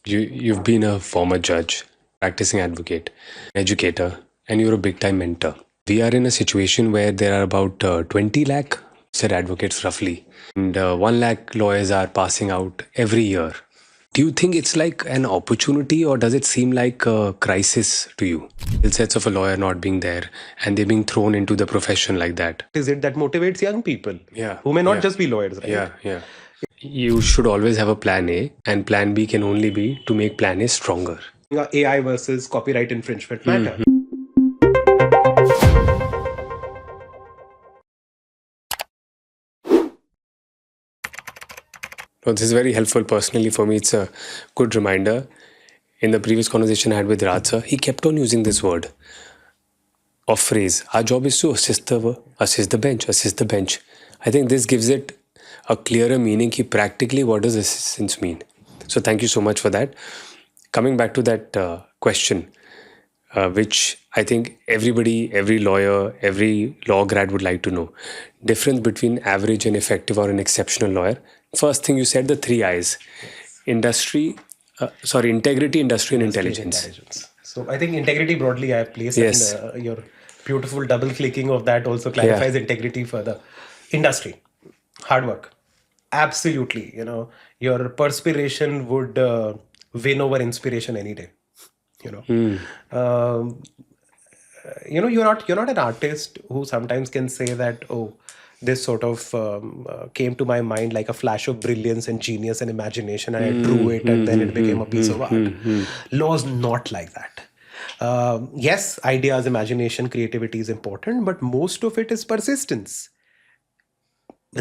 You've been a former judge, practicing advocate, educator, and you're a big time mentor. We are in a situation where there are about 20 lakh said advocates roughly, and 1 lakh lawyers are passing out every year. Do you think it's like an opportunity, or does it seem like a crisis to you? Skill sets of a lawyer not being there and they're being thrown into the profession like that. Is it that motivates young people Yeah. who may not Yeah. just be lawyers, right? Yeah. You should always have a plan A, and plan B can only be to make plan A stronger. AI versus copyright infringement matter. So this is very helpful personally for me. It's a good reminder. In the previous conversation I had with Raj sir, he kept on using this word or phrase. Our job is to assist the bench. I think this gives it a clearer meaning. Practically, what does assistance mean? So thank you so much for that. Coming back to that question, which I think everybody, every lawyer, every law grad would like to know. Difference between average and effective or an exceptional lawyer. First thing you said, the three I's. Integrity, industry, and intelligence. So I think integrity broadly I have placed, Yes. and your beautiful double clicking of that also clarifies integrity further. Industry, hard work, absolutely. Your perspiration would win over inspiration any day. Um, you're not an artist who sometimes can say that, oh, this sort of came to my mind like a flash of brilliance and genius and imagination, and I drew it and then it became a piece of art. Law is not like that. Yes, ideas, imagination, creativity is important, but most of it is persistence.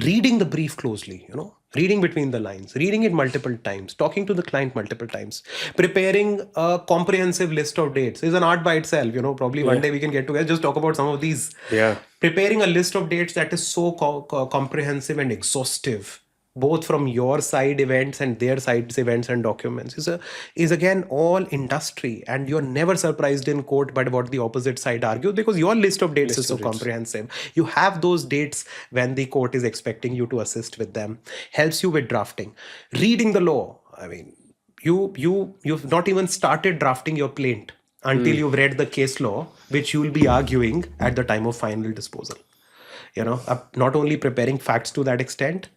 Reading the brief closely, reading between the lines, reading it multiple times, talking to the client multiple times, preparing a comprehensive list of dates is an art by itself. Probably one day we can get together, just talk about some of these. Yeah. Preparing a list of dates that is so comprehensive and exhaustive, both from your side events and their side's events and documents, is again all industry, and you're never surprised in court by what the opposite side argues, because your list of dates is so comprehensive. You have those dates when the court is expecting you to assist with them, helps you with drafting. Reading the law, I mean, you've not even started drafting your plaint until you've read the case law, which you will be arguing at the time of final disposal. Not only preparing facts to that extent,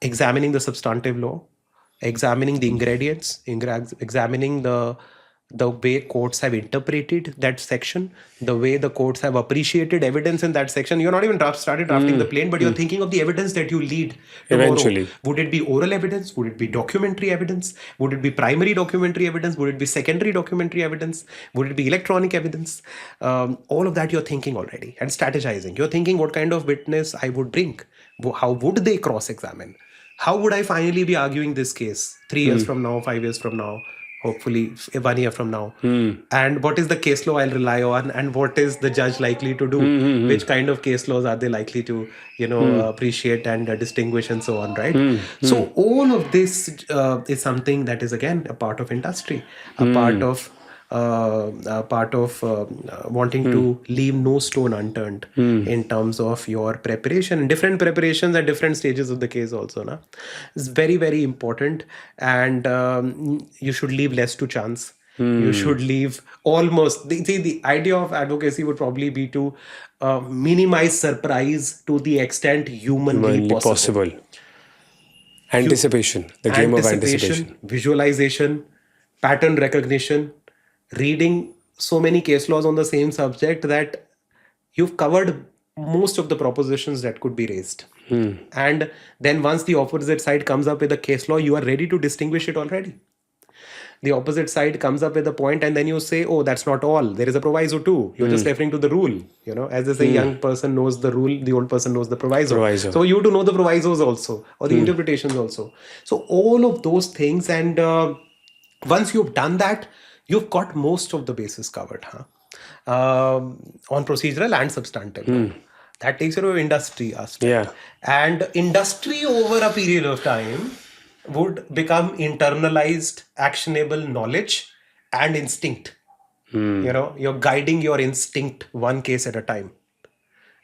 examining the substantive law, examining the ingredients, examining the way courts have interpreted that section, the way the courts have appreciated evidence in that section. You're not even started drafting the plaint, but you're thinking of the evidence that you lead tomorrow. Eventually. Would it be oral evidence? Would it be documentary evidence? Would it be primary documentary evidence? Would it be secondary documentary evidence? Would it be electronic evidence? All of that you're thinking already and strategizing. You're thinking what kind of witness I would bring. How would they cross-examine? How would I finally be arguing this case 3 years from now, 5 years from now, hopefully 1 year from now? And what is the case law I'll rely on, and what is the judge likely to do? Which kind of case laws are they likely to, appreciate and distinguish, and so on, right? So all of this is something that is again a part of industry, a part of wanting to leave no stone unturned in terms of your preparation, and different preparations at different stages of the case also. It's very, very important, and you should leave less to chance. You should leave almost, the idea of advocacy would probably be to minimize surprise to the extent humanly possible. Anticipation, the game of anticipation. Visualization, pattern recognition, reading so many case laws on the same subject that you've covered most of the propositions that could be raised. And then once the opposite side comes up with a case law, you are ready to distinguish it already. The opposite side comes up with a point, and then you say, oh, that's not all. There is a proviso too. You're just referring to the rule. As they say, young person knows the rule, the old person knows the proviso. So you to know the provisos also, or the interpretations also. So all of those things, and once you've done that, you've got most of the bases covered on procedural and substantive. That takes care of industry aspect. Yeah. And industry over a period of time would become internalized, actionable knowledge and instinct. You're guiding your instinct one case at a time.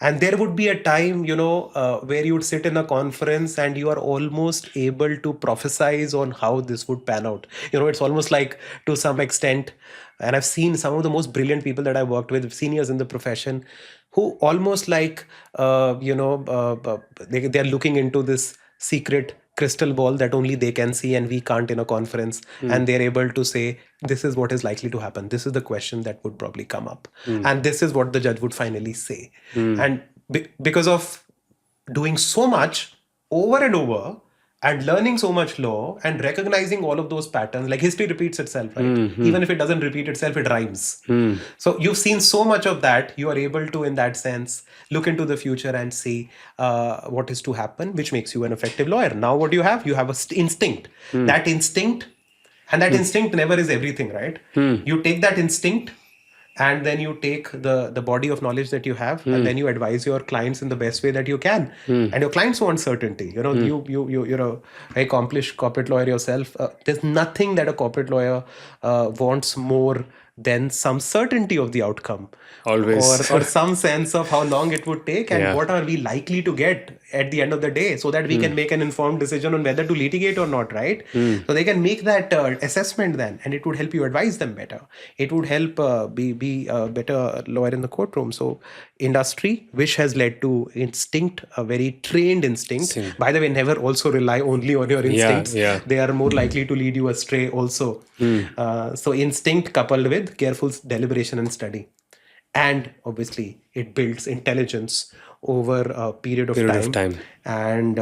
And there would be a time, where you would sit in a conference and you are almost able to prophesize on how this would pan out. It's almost like, to some extent, and I've seen some of the most brilliant people that I've worked with, seniors in the profession, who almost like, they're looking into this secret crystal ball that only they can see and we can't in a conference, and they're able to say, this is what is likely to happen, this is the question that would probably come up, and this is what the judge would finally say. And because of doing so much over and over, and learning so much law and recognizing all of those patterns, like history repeats itself, right? Even if it doesn't repeat itself, it rhymes. So you've seen so much of that, you are able to, in that sense, look into the future and see what is to happen, which makes you an effective lawyer. Now what do you have? You have a instinct. That instinct, and that instinct never is everything, right? You take that instinct, and then you take the body of knowledge that you have, and then you advise your clients in the best way that you can. And your clients want certainty. You're a very accomplished corporate lawyer yourself. There's nothing that a corporate lawyer wants more than some certainty of the outcome, Always. or some sense of how long it would take, and what are we likely to get at the end of the day, so that we can make an informed decision on whether to litigate or not, right? So they can make that assessment then, and it would help you advise them better. It would help be a better lawyer in the courtroom. So industry, which has led to instinct, a very trained instinct, by the way, never also rely only on your instincts. They are more likely to lead you astray also. So instinct coupled with careful deliberation and study, and obviously it builds intelligence over a period of time. And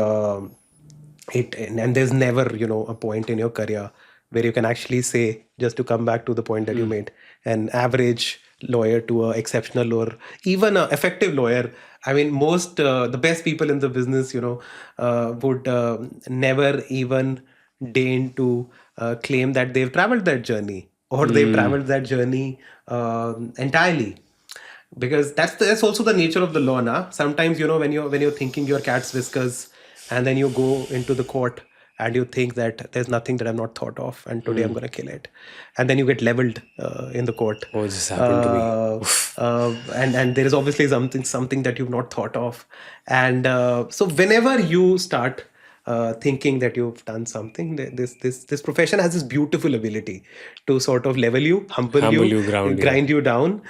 there's never a point in your career where you can actually say, just to come back to the point that you made, an average lawyer to an exceptional or even an effective lawyer. I mean, most the best people in the business would never even deign to claim that they've traveled that journey, or they've traveled that journey entirely, because that's also the nature of the law. Now sometimes, when you're thinking your cat's whiskers, and then you go into the court and you think that there's nothing that I've not thought of, and today I'm going to kill it, and then you get leveled in the court. Oh, this happened to me. And there is obviously something that you've not thought of, and so whenever you start thinking that you've done something, this profession has this beautiful ability to sort of level you, humble you, ground you. grind you down,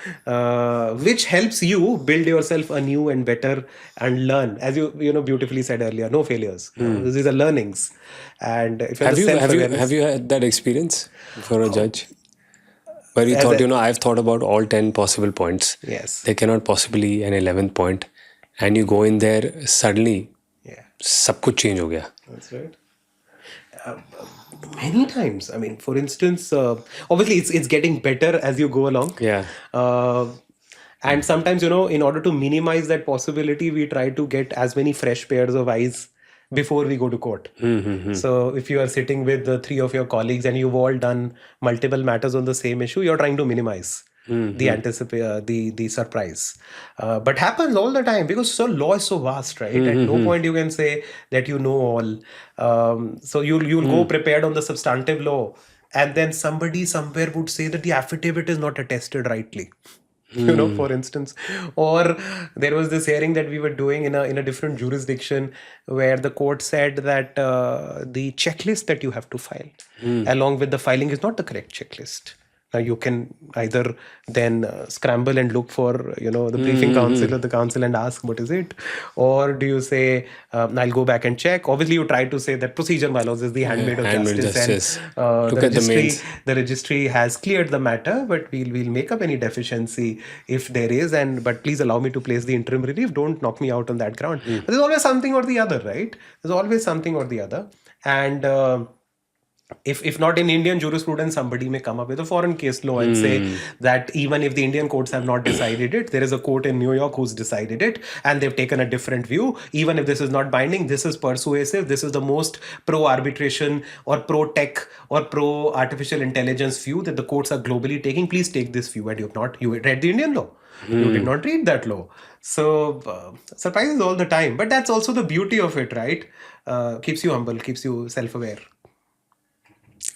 which helps you build yourself anew and better, and learn, as you beautifully said earlier, no failures. These are learnings. And if Have you had that experience for a judge, where you thought, I've thought about all 10 possible points. Yes. There cannot possibly an 11th point, and you go in there, suddenly सब कुछ change हो गया. That's right. Many times. I mean, for instance, obviously it's getting better as you go along. And sometimes, in order to minimize that possibility, we try to get as many fresh pairs of eyes before we go to court. So if you are sitting with the 3 of your colleagues and you've all done multiple matters on the same issue, you're trying to minimize the surprise. But happens all the time, because law is so vast, right? At no point you can say that you know all. So you'll go prepared on the substantive law, and then somebody somewhere would say that the affidavit is not attested rightly. For instance, or there was this hearing that we were doing in a different jurisdiction, where the court said that the checklist that you have to file along with the filing is not the correct checklist. Now you can either then scramble and look for the briefing counsel or the counsel and ask, what is it? Or do you say, I'll go back and check? Obviously you try to say that procedure, my laws, is the handmaid of justice, and the registry has cleared the matter, but we'll make up any deficiency if there is, but please allow me to place the interim relief, don't knock me out on that ground. But there's always something or the other, right? There's always something or the other. And if not in Indian jurisprudence, somebody may come up with a foreign case law and say that even if the Indian courts have not decided it, there is a court in New York who's decided it, and they've taken a different view. Even if this is not binding, this is persuasive. This is the most pro-arbitration or pro-tech or pro-artificial intelligence view that the courts are globally taking. Please take this view. And you read the Indian law. You did not read that law. So surprises all the time. But that's also the beauty of it, right? Keeps you humble, keeps you self-aware.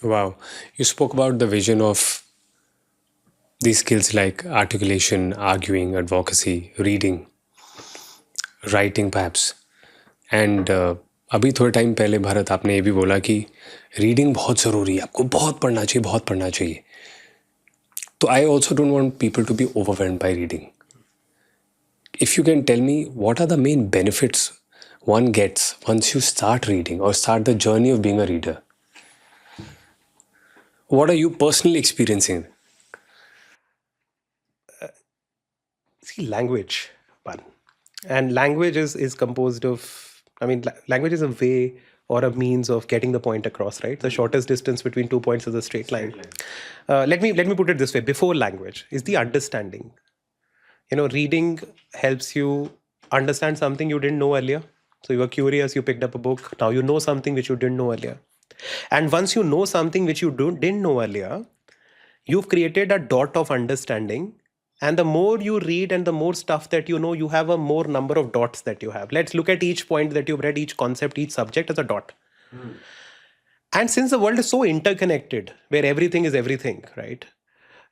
Wow. You spoke about the vision of these skills like articulation, arguing, advocacy, reading. writing perhaps. And अभी थोड़े time पहले भारत आपने ये भी बोला कि reading बहुत ज़रूरी है, आपको बहुत पढ़ना चाहिए, बहुत पढ़ना चाहिए. तो I also don't want people to be overwhelmed by reading. If you can tell me what are the main benefits one gets once you start reading or start the journey of being a reader, what are you personally experiencing? See, language, one. And language is composed of, I mean, language is a way or a means of getting the point across, right? The shortest distance between 2 points is a straight line. Let me put it this way: before language is the understanding. Reading helps you understand something you didn't know earlier. So you were curious, you picked up a book. Now you know something which you didn't know earlier. And once you know something which you didn't know earlier, you've created a dot of understanding. And the more you read and the more stuff that you know, you have a more number of dots that you have. Let's look at each point that you've read, each concept, each subject as a dot. And since the world is so interconnected, where everything is everything, right?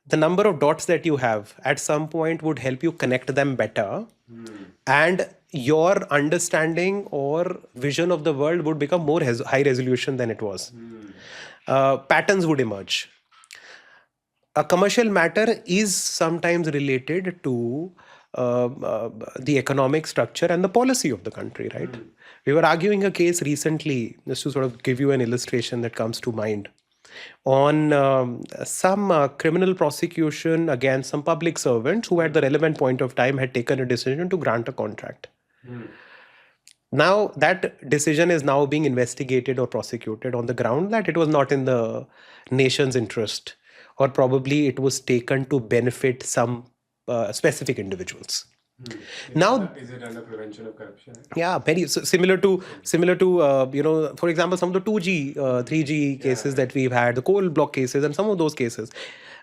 The number of dots that you have at some point would help you connect them better. And your understanding or vision of the world would become more high resolution than it was. Patterns would emerge. A commercial matter is sometimes related to the economic structure and the policy of the country, right? We were arguing a case recently, just to sort of give you an illustration that comes to mind, on some criminal prosecution against some public servants who at the relevant point of time had taken a decision to grant a contract. Now that decision is now being investigated or prosecuted on the ground that it was not in the nation's interest, or probably it was taken to benefit some specific individuals. Now, is it under prevention of corruption? yeah, very similar to for example, some of the 2G, 3G cases that we've had, the coal block cases, and some of those cases,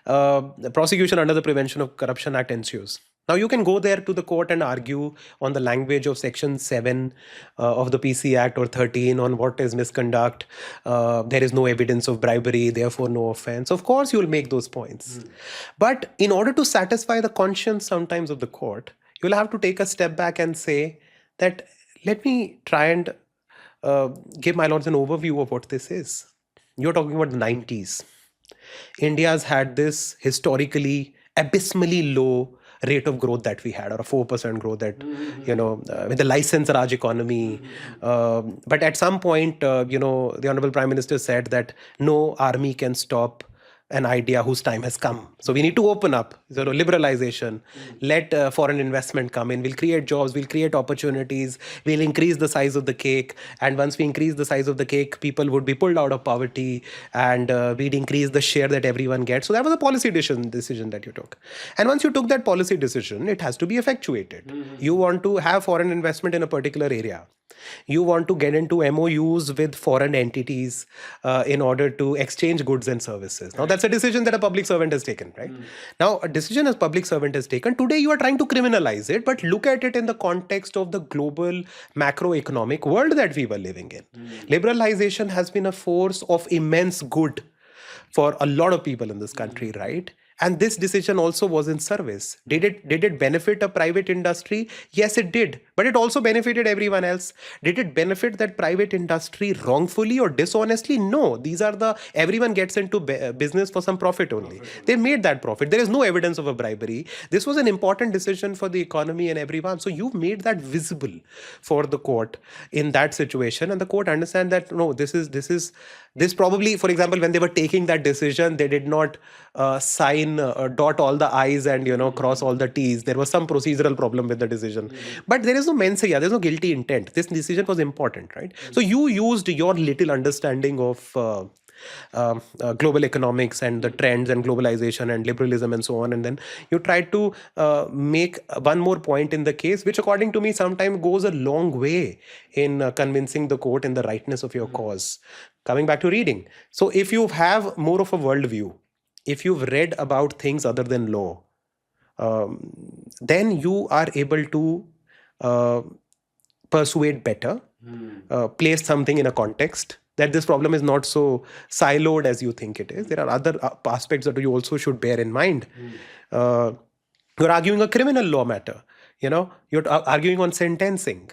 the prosecution under the Prevention of Corruption Act ensues. Now you can go there to the court and argue on the language of Section 7 of the PC Act or 13 on what is misconduct. There is no evidence of bribery, therefore no offense. Of course, you will make those points. But in order to satisfy the conscience sometimes of the court, you'll have to take a step back and say that let me try and give my lords an overview of what this is. You're talking about the 90s. India's had this historically abysmally low rate of growth that we had, or a 4% growth that, with the license Raj economy. But at some point, the Honorable Prime Minister said that no army can stop an idea whose time has come. So we need to open up, liberalization, let foreign investment come in, we'll create jobs, we'll create opportunities, we'll increase the size of the cake. And once we increase the size of the cake, people would be pulled out of poverty, and we'd increase the share that everyone gets. So that was a policy decision that you took. And once you took that policy decision, it has to be effectuated. You want to have foreign investment in a particular area. You want to get into MOUs with foreign entities in order to exchange goods and services. Now, that's a decision that a public servant has taken, right? Now, a decision a public servant has taken. Today, you are trying to criminalize it, but look at it in the context of the global macroeconomic world that we were living in. Liberalization has been a force of immense good for a lot of people in this country, right? And this decision also was in service. Did it benefit a private industry? Yes, it did. But it also benefited everyone else. Did it benefit that private industry wrongfully or dishonestly? No. Everyone gets into business for some profit only. They made that profit. There is no evidence of a bribery. This was an important decision for the economy and everyone. So you've made that visible for the court in that situation. And the court understand that, no, this probably, for example, when they were taking that decision, they did not sign, dot all the I's and, cross all the T's. There was some procedural problem with the decision. But there is no mens rea, there's no guilty intent. This decision was important, right? So you used your little understanding of global economics and the trends and globalization and liberalism and so on, and then you tried to make one more point in the case, which according to me sometimes goes a long way in convincing the court in the rightness of your cause. Coming back to reading, so if you have more of a worldview, if you've read about things other than law, then you are able to persuade better, place something in a context, that this problem is not so siloed as you think it is. There are other aspects that you also should bear in mind. You're arguing a criminal law matter. You're arguing on sentencing.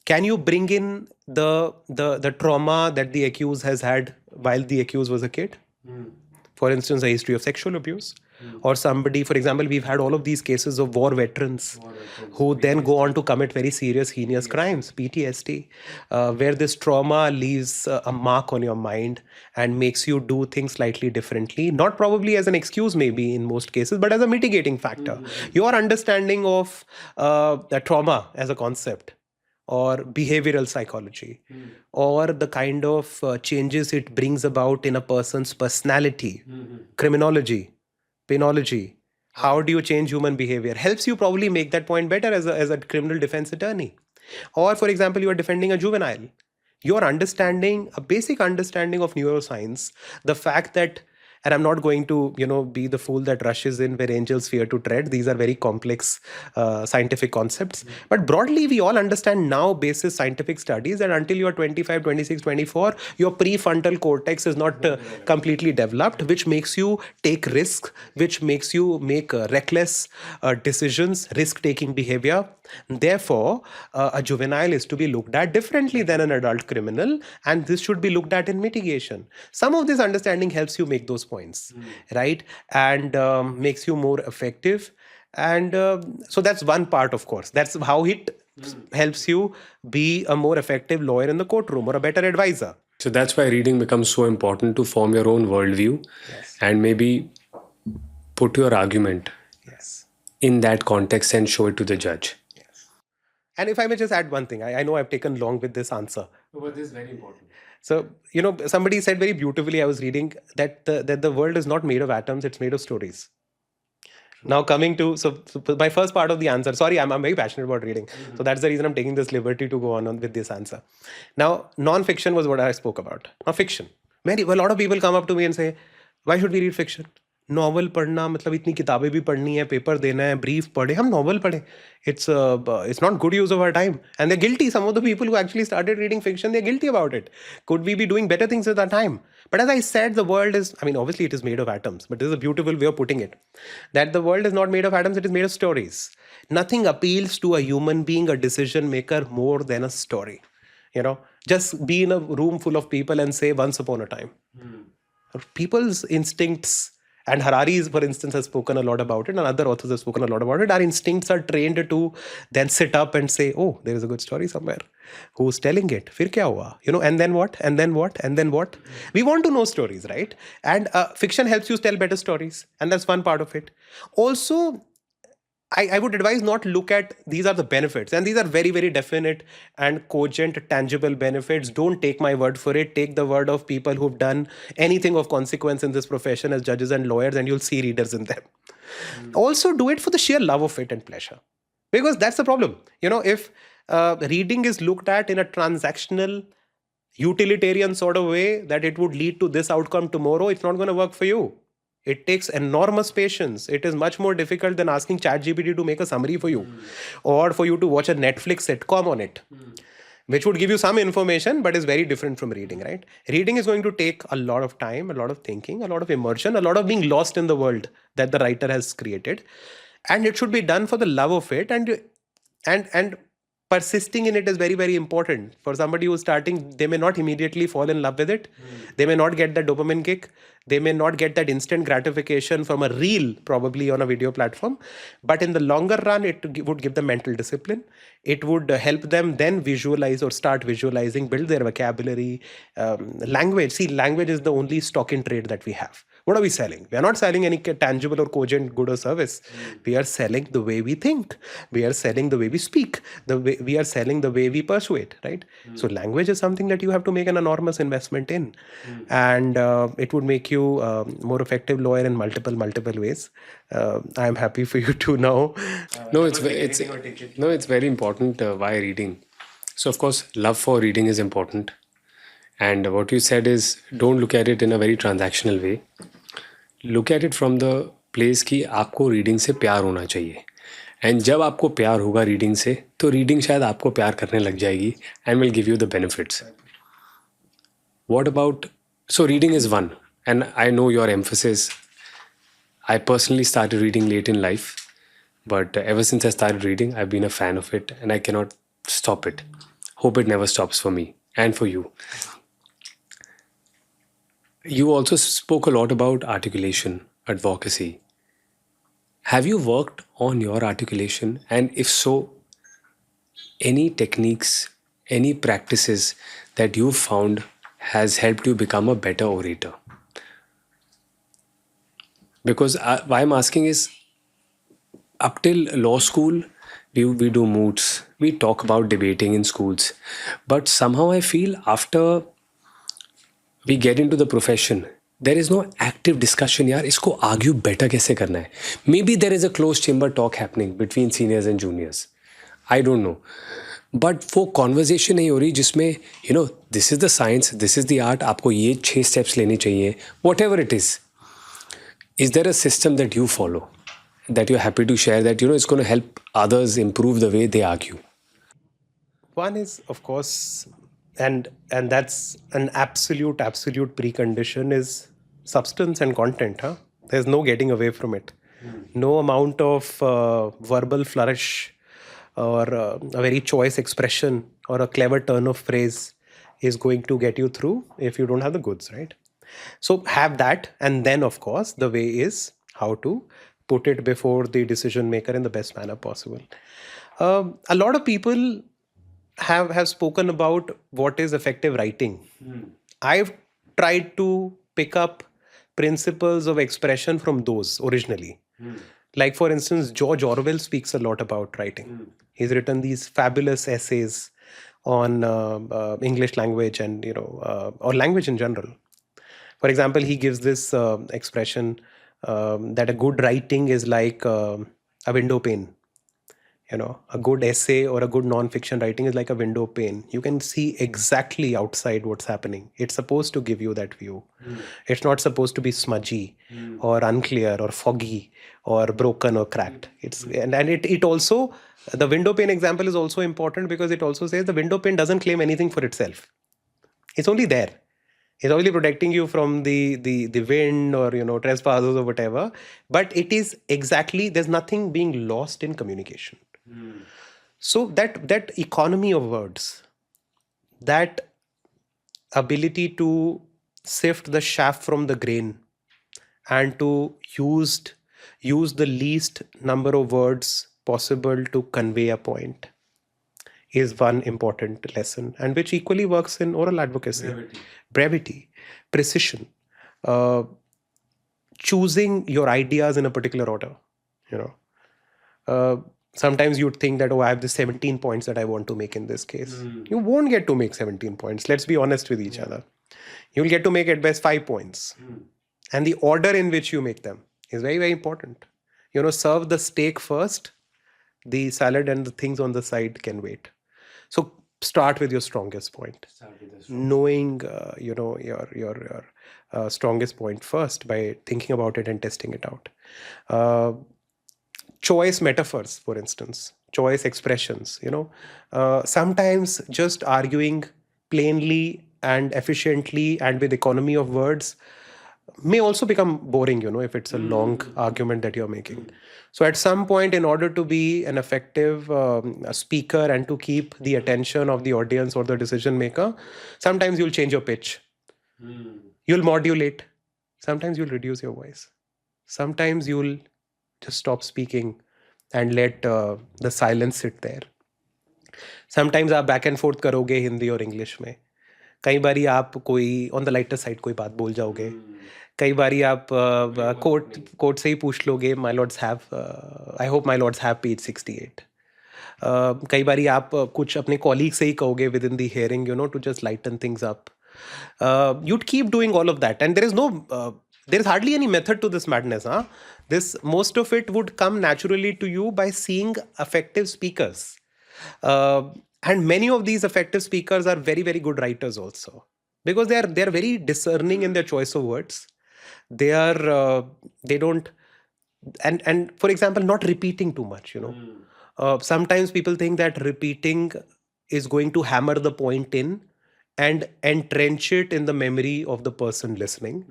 Can you bring in the trauma that the accused has had while the accused was a kid? For instance, a history of sexual abuse, or somebody, for example, we've had all of these cases of war veterans who then go on to commit very serious, heinous crimes, PTSD, where this trauma leaves a mark on your mind and makes you do things slightly differently, not probably as an excuse, maybe in most cases, but as a mitigating factor. Your understanding of the trauma as a concept, or behavioral psychology, or the kind of changes it brings about in a person's personality, criminology, penology. How do you change human behavior? Helps you probably make that point better as a criminal defense attorney. Or, for example, you are defending a juvenile. Your understanding, a basic understanding of neuroscience, the fact that, and I'm not going to be the fool that rushes in where angels fear to tread. These are very complex scientific concepts, but broadly we all understand now, basis scientific studies, that until you're 25, 26, 24, your prefrontal cortex is not completely developed, which makes you take risks, which makes you make reckless decisions, risk taking behavior. Therefore, a juvenile is to be looked at differently than an adult criminal, and this should be looked at in mitigation. Some of this understanding helps you make those points, right? And makes you more effective. And so that's one part, of course. That's how it helps you be a more effective lawyer in the courtroom, or a better advisor. So that's why reading becomes so important, to form your own worldview and maybe put your argument in that context and show it to the judge. And if I may just add one thing, I know I've taken long with this answer. But this is very important. So, somebody said very beautifully, I was reading, that the world is not made of atoms, it's made of stories. Now coming to, so my first part of the answer, sorry, I'm very passionate about reading. So that's the reason I'm taking this liberty to go on with this answer. Now, non-fiction was what I spoke about. Now, fiction. A lot of people come up to me and say, why should we read fiction? Novel पढ़ना मतलब इतनी किताबें भी पढ़नी है, paper देना है, brief पढ़े, हम नॉवल पढ़े. It's not good use of our time, and they're guilty. Some of the people who actually started reading fiction, they're guilty about it. Could we be doing better things with our time? But as I said, the world is, obviously it is made of atoms, but this is a beautiful way of putting it, that the world is not made of atoms, it is made of stories. Nothing appeals to a human being, a decision maker, more than a story. Just be in a room full of people and say, once upon a time. People's instincts, and Harari, for instance, has spoken a lot about it, and other authors have spoken a lot about it. Our instincts are trained to then sit up and say, oh, there is a good story somewhere. Who's telling it? Fir kya hua? And then what? And then what? And then what? We want to know stories, right? And fiction helps you tell better stories. And that's one part of it. Also, I would advise not look at, these are the benefits, and these are very, very definite and cogent, tangible benefits. Don't take my word for it. Take the word of people who've done anything of consequence in this profession as judges and lawyers, and you'll see readers in them. Also, do it for the sheer love of it and pleasure, because that's the problem. If reading is looked at in a transactional, utilitarian sort of way, that it would lead to this outcome tomorrow, it's not going to work for you. It takes enormous patience. It is much more difficult than asking ChatGPT to make a summary for you, or for you to watch a Netflix sitcom on it, which would give you some information, but is very different from reading, right? Reading is going to take a lot of time, a lot of thinking, a lot of immersion, a lot of being lost in the world that the writer has created. And it should be done for the love of it, and persisting in it is very, very important. For somebody who's starting, they may not immediately fall in love with it. They may not get that dopamine kick. They may not get that instant gratification from a reel, probably on a video platform. But in the longer run, it would give them mental discipline. It would help them then visualize, or start visualizing, build their vocabulary, language. See, language is the only stock in trade that we have. What are we selling? We are not selling any tangible or cogent good or service. We are selling the way we think. We are selling the way we speak. We are selling the way we persuade, right? So language is something that you have to make an enormous investment in. And it would make you more effective lawyer in multiple ways. I'm happy for you to know. It's very important. Why reading? So of course, love for reading is important. And what you said is, don't look at it in a very transactional way. Look at it from the place कि आपको reading से प्यार होना चाहिए. And जब आपको प्यार होगा रीडिंग से, तो रीडिंग शायद आपको प्यार करने लग जाएगी and will give you the benefits. What about, so reading is one, and I know your emphasis. I personally started reading late in life, But ever since I started reading, I've been a fan of it and I cannot stop it. Hope it never stops for me and for you. You also spoke a lot about articulation, advocacy. Have you worked on your articulation? And if so, any techniques, any practices that you've found has helped you become a better orator? Because why I'm asking is, up till law school, we do moots, we talk about debating in schools. But somehow I feel after we get into the profession, there is no active discussion यार इसको argue better कैसे करना है. Maybe there is a closed chamber talk happening between seniors and juniors. I don't know. But वो conversation नहीं हो रही जिसमें this is the science, this is the art, आपको ये 6 steps लेनी चाहिए, whatever it is. Is there a system that you follow that you're happy to share that it's going to help others improve the way they argue? One is, of course, and that's an absolute precondition, is substance and content. There's no getting away from it. No amount of verbal flourish or a very choice expression or a clever turn of phrase is going to get you through if you don't have the goods, right? So have that, and then of course the way is how to put it before the decision maker in the best manner possible. A lot of people have spoken about what is effective writing. I've tried to pick up principles of expression from those originally. Like, for instance, George Orwell speaks a lot about writing. He's written these fabulous essays on English language and or language in general. For example, he gives this expression that a good writing is like a window pane. A good essay or a good non-fiction writing is like a window pane. You can see exactly outside what's happening. It's supposed to give you that view. It's not supposed to be smudgy or unclear or foggy or broken or cracked. And it also, the window pane example is also important because it also says the window pane doesn't claim anything for itself. It's only there. It's only protecting you from the wind or trespassers or whatever. But it is exactly, there's nothing being lost in communication. So that economy of words, that ability to sift the chaff from the grain and to use the least number of words possible to convey a point is one important lesson, and which equally works in oral advocacy. Brevity, precision, choosing your ideas in a particular order. Sometimes you'd think that, I have the 17 points that I want to make in this case. You won't get to make 17 points. Let's be honest with each other. You'll get to make at best 5 points. And the order in which you make them is very, very important. Serve the steak first. The salad and the things on the side can wait. So start with your strongest point. Knowing your strongest point first by thinking about it and testing it out. Choice metaphors, for instance, choice expressions. Sometimes just arguing plainly and efficiently and with economy of words may also become boring, if it's a long argument that you're making. So at some point, in order to be an effective speaker and to keep the attention of the audience or the decision maker, sometimes you'll change your pitch. You'll modulate. Sometimes you'll reduce your voice. Sometimes you'll just stop speaking and let the silence sit there. Sometimes आप back and forth करोगे हिंदी और English में. कई बारी आप कोई on the lighter side कोई बात बोल जाओगे. कई बारी आप कोर्ट से ही पूछ लोगे, my lords have, I hope my lords have page 68. कई बारी आप कुछ अपने colleague से ही कहोगे within the hearing, to just lighten things up. You'd keep doing all of that, and there is hardly any method to this madness. Most of it would come naturally to you by seeing effective speakers. And many of these effective speakers are very, very good writers also, because they are very discerning in their choice of words. They don't, and for example, not repeating too much. Sometimes people think that repeating is going to hammer the point in and entrench it in the memory of the person listening.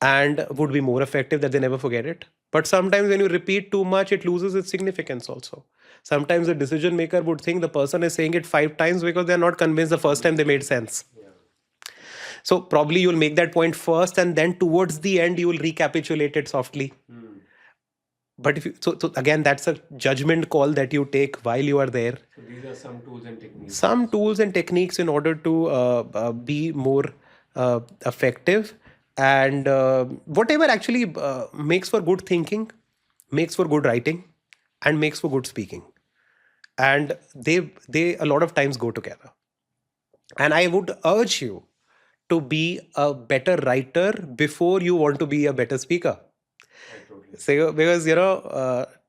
and would be more effective, that they never forget it. But sometimes when you repeat too much, it loses its significance also. Sometimes the decision maker would think the person is saying it 5 times because they're not convinced the first time they made sense. So probably you'll make that point first, and then towards the end you will recapitulate it softly. But if you, so again, that's a judgment call that you take while you are there. So these are some tools and techniques. Some tools and techniques in order to be more effective, and whatever actually makes for good thinking, makes for good writing, and makes for good speaking. And they a lot of times go together. And I would urge you to be a better writer before you want to be a better speaker. So, because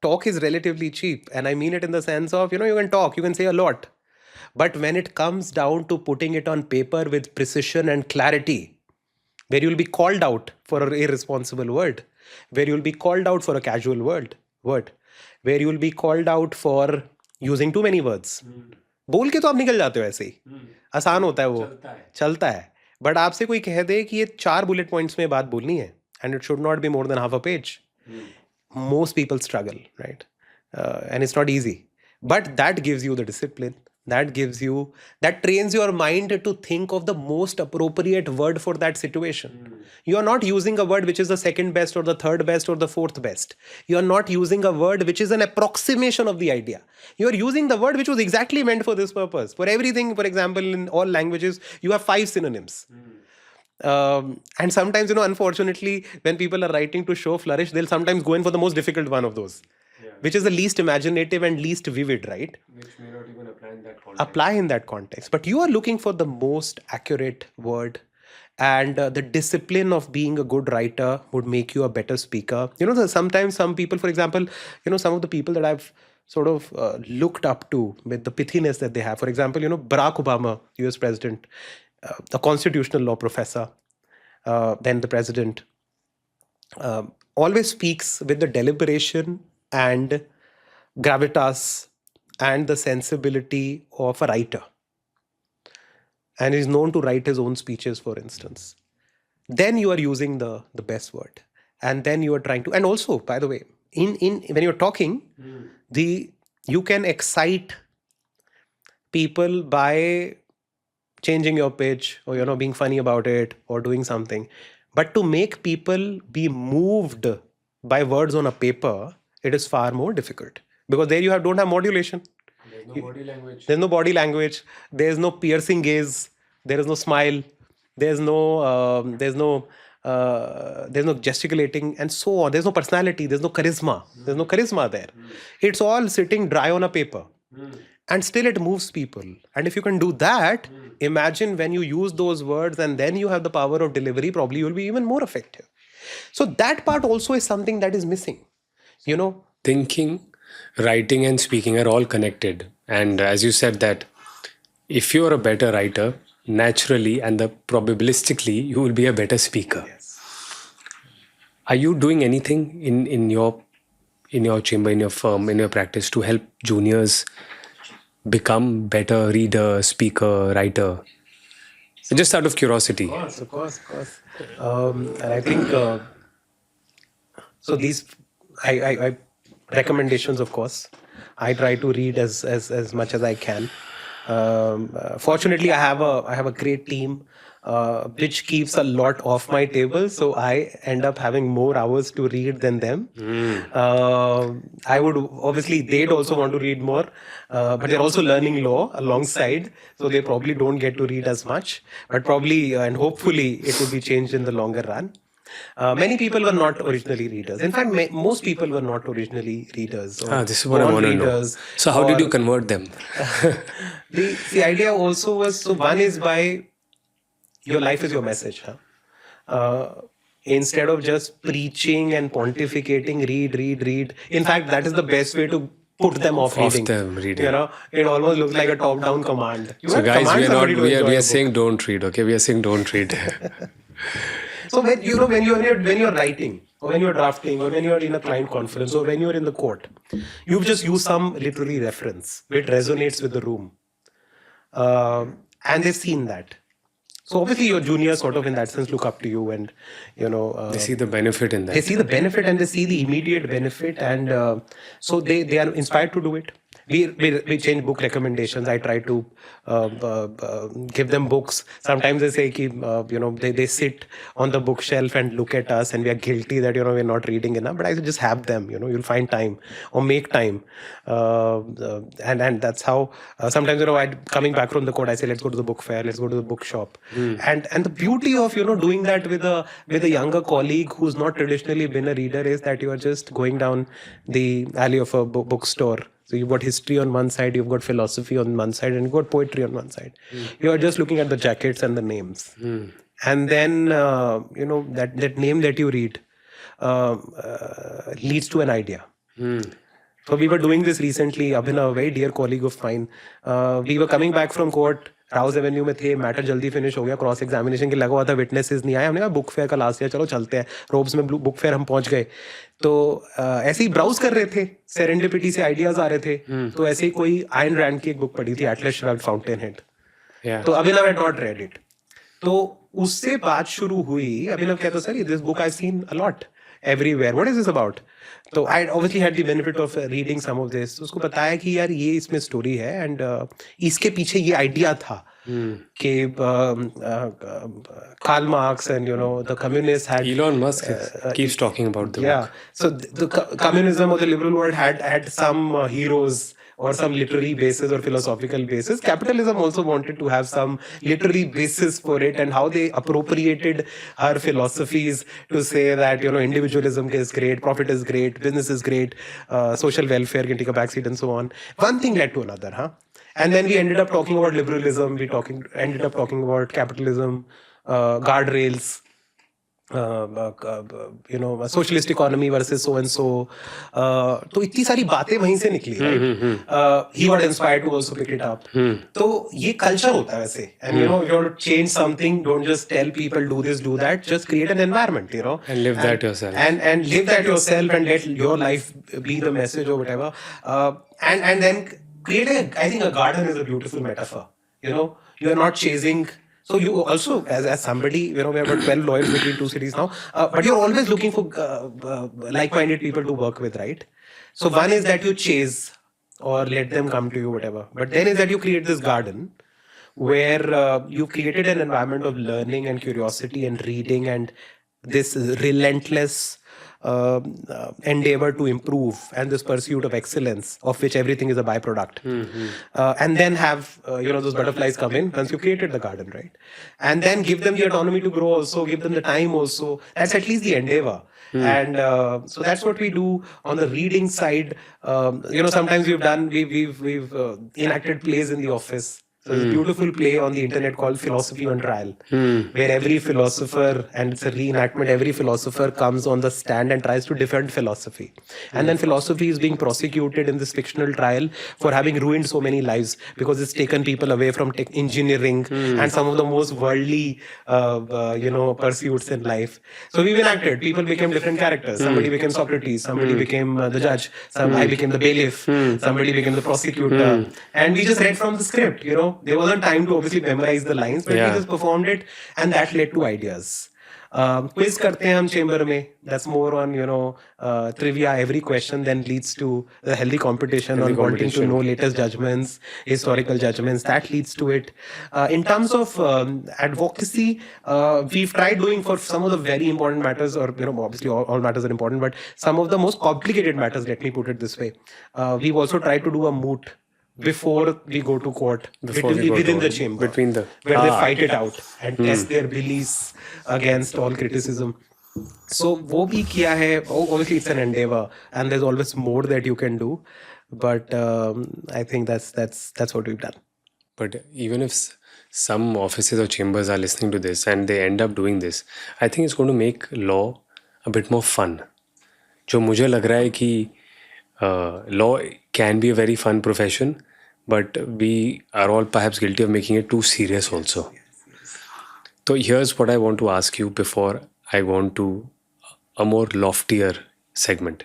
talk is relatively cheap, and I mean it in the sense of, you can talk, you can say a lot, but when it comes down to putting it on paper with precision and clarity, where you'll be called out for an irresponsible word, where you'll be called out for a casual word, where you'll be called out for using too many words. बोल के तो आप निकल जाते हो ऐसे ही, आसान होता है वो, चलता है. बट आपसे कोई कह दे कि ये 4 बुलेट पॉइंट्स में बात बोलनी है, and it should not be more than half a page. Most people struggle, right? And it's not easy. But that gives you the discipline. That trains your mind to think of the most appropriate word for that situation. You are not using a word which is the second best or the third best or the fourth best. You are not using a word which is an approximation of the idea. You are using the word which was exactly meant for this purpose. For everything, for example, in all languages, you have 5 synonyms. And sometimes, unfortunately, when people are writing to show flourish, they'll sometimes go in for the most difficult one of those, which is the least imaginative and least vivid, right? Which may not even apply in that context. But you are looking for the most accurate word, and the discipline of being a good writer would make you a better speaker. Sometimes some people, for example, some of the people that I've sort of looked up to with the pithiness that they have. For example, Barack Obama, US president, a constitutional law professor, then the president, always speaks with the deliberation and gravitas and the sensibility of a writer. And is known to write his own speeches, for instance. Then you are using the best word. And then you are trying to, and also, by the way, in when you're talking, you can excite people by changing your pitch, or being funny about it, or doing something. But to make people be moved by words on a paper, it is far more difficult, because there you don't have modulation. There's no body language. There's no body language. There's no piercing gaze. There is no smile. There's no gesticulating and so on. There's no personality. There's no charisma. There's no charisma there. It's all sitting dry on a paper. And still it moves people. And if you can do that, imagine when you use those words and then you have the power of delivery, probably you'll be even more effective. So that part also is something that is missing. Thinking, writing and speaking are all connected. And as you said that if you're a better writer, naturally and probabilistically, you will be a better speaker. Yes. Are you doing anything in your chamber, in your firm, in your practice to help juniors become better reader, speaker, writer? Just out of curiosity. Of course. And I think so. These I recommendations, of course. I try to read as much as I can. Fortunately, I have a great team which keeps a lot off my table, so I end up having more hours to read than them. I would obviously, they'd also want to read more, but they're also learning law alongside, so they probably don't get to read as much. But probably and hopefully it will be changed in the longer run. Many people were not originally readers. In fact, most people were not originally readers. This is what I want to know. So how did you convert them? The idea also was, so one is by your life is your message. Instead of just preaching and pontificating, read. In fact, that is the best way to put them off reading. It almost looks like a top-down command. So guys, we are saying don't read. Okay, we are saying don't read. So when you're writing, or when you're drafting, or when you're in a client conference, or when you're in the court, you've just used some literary reference which resonates with the room, and they've seen that. So obviously your juniors sort of in that sense look up to you, and They see the benefit in they that. see the benefit and they see the immediate benefit, and so they are inspired to do it. We change book recommendations. I try to give them books. Sometimes they say ki, they sit on the bookshelf and look at us, and we are guilty that we're not reading enough, but I just have them. You'll find time or make time, and that's how sometimes I coming back from the court, I say let's go to the book fair, let's go to the bookshop. And the beauty of doing that with a younger colleague who's not traditionally been a reader is that you are just going down the alley of a bookstore. So you've got history on one side, you've got philosophy on one side, and you've got poetry on one side. You are just looking at the jackets and the names. And then that name that you read leads to an idea. So we were doing this recently. Abhinav, a very dear colleague of mine, we were coming back from court. Rouse Avenue में थे, matter जल्दी finish हो गया, cross examination के लगा हुआ था, witnesses नहीं आए, हमने कहा बुक फेयर का लास्ट ईयर, चलो चलते हैं रोब्स में, बुक फेयर हम पहुंच गए. तो ऐसे ही ब्राउज कर रहे थे, सेरेंडिपिटी से आइडियाज आ रहे थे. तो ऐसे ही कोई आयन रैंड की एक बुक पढ़ी थी, एटलस श्रग्ड फाउंटेन हेड. तो अभिनव हैड नॉट रेड इट. तो उससे बात शुरू हुई. अभिनव कहता sir this book I seen a lot everywhere, what is this about? तो I obviously had the benefit of reading some of this. उसको बताया कि यार ये इसमें स्टोरी है, एंड इसके पीछे ये आइडिया था कि Karl Marx and the communists had Elon Musk keeps talking about the book. So the communism or the liberal world had some heroes or some literary basis or philosophical basis. Capitalism also wanted to have some literary basis for it, and how they appropriated her philosophies to say that individualism is great, profit is great, business is great, social welfare can take a backseat, and so on. One thing led to another, and then we ended up talking about liberalism. Ended up talking about capitalism, guardrails, socialist economy versus so and so. तो इतनी सारी बातें वहीं से निकली, right? He got inspired to also pick it up. तो ये culture होता है वैसे, and you want to change something, don't just tell people do this, do that, just create an environment, and live that yourself, and live that yourself, and let your life be the message or whatever, and then create I think a garden is a beautiful metaphor. You are not chasing. So you also, as somebody, we have got 12 lawyers between two cities now, but you're always looking for like-minded people to work with, right? So one is that you chase or let them come to you, whatever. But then is that you create this garden where you've created an environment of learning and curiosity and reading and this relentless endeavor to improve and this pursuit of excellence, of which everything is a byproduct. And then have those butterflies come in once you created the garden, right? And then give them the autonomy to grow also, give them the time also. That's at least the endeavor. And so that's what we do on the reading side. Sometimes we've enacted plays in the office. So there's a beautiful play on the internet called Philosophy on Trial, where every philosopher, and it's a reenactment, every philosopher comes on the stand and tries to defend philosophy. And then philosophy is being prosecuted in this fictional trial for having ruined so many lives, because it's taken people away from engineering and some of the most worldly pursuits in life. So we've enacted, people became different characters. Somebody became Socrates, somebody became the judge, I became the bailiff, somebody became the prosecutor. And we just read from the script, there wasn't time to obviously memorize the lines, but we just performed it, and that led to ideas. Quiz karte hain hum chamber mein. That's more on trivia. Every question then leads to the healthy competition on wanting to know latest judgments, historical judgments. That leads to it. In terms of advocacy, we've tried doing for some of the very important matters, or obviously all matters are important, but some of the most complicated matters, let me put it this way. We've also tried to do a moot before we go to court, within the chamber, where they fight it out and test their beliefs against all criticism. So wo bhi kiya hai. Obviously it's an endeavor, and there's always more that you can do, but I think that's what we've done. But even if some offices or chambers are listening to this and they end up doing this, I think it's going to make law a bit more fun. जो मुझे लग रहा है कि law can be a very fun profession, but we are all perhaps guilty of making it too serious also. So here's what I want to ask you before I go on to a more loftier segment.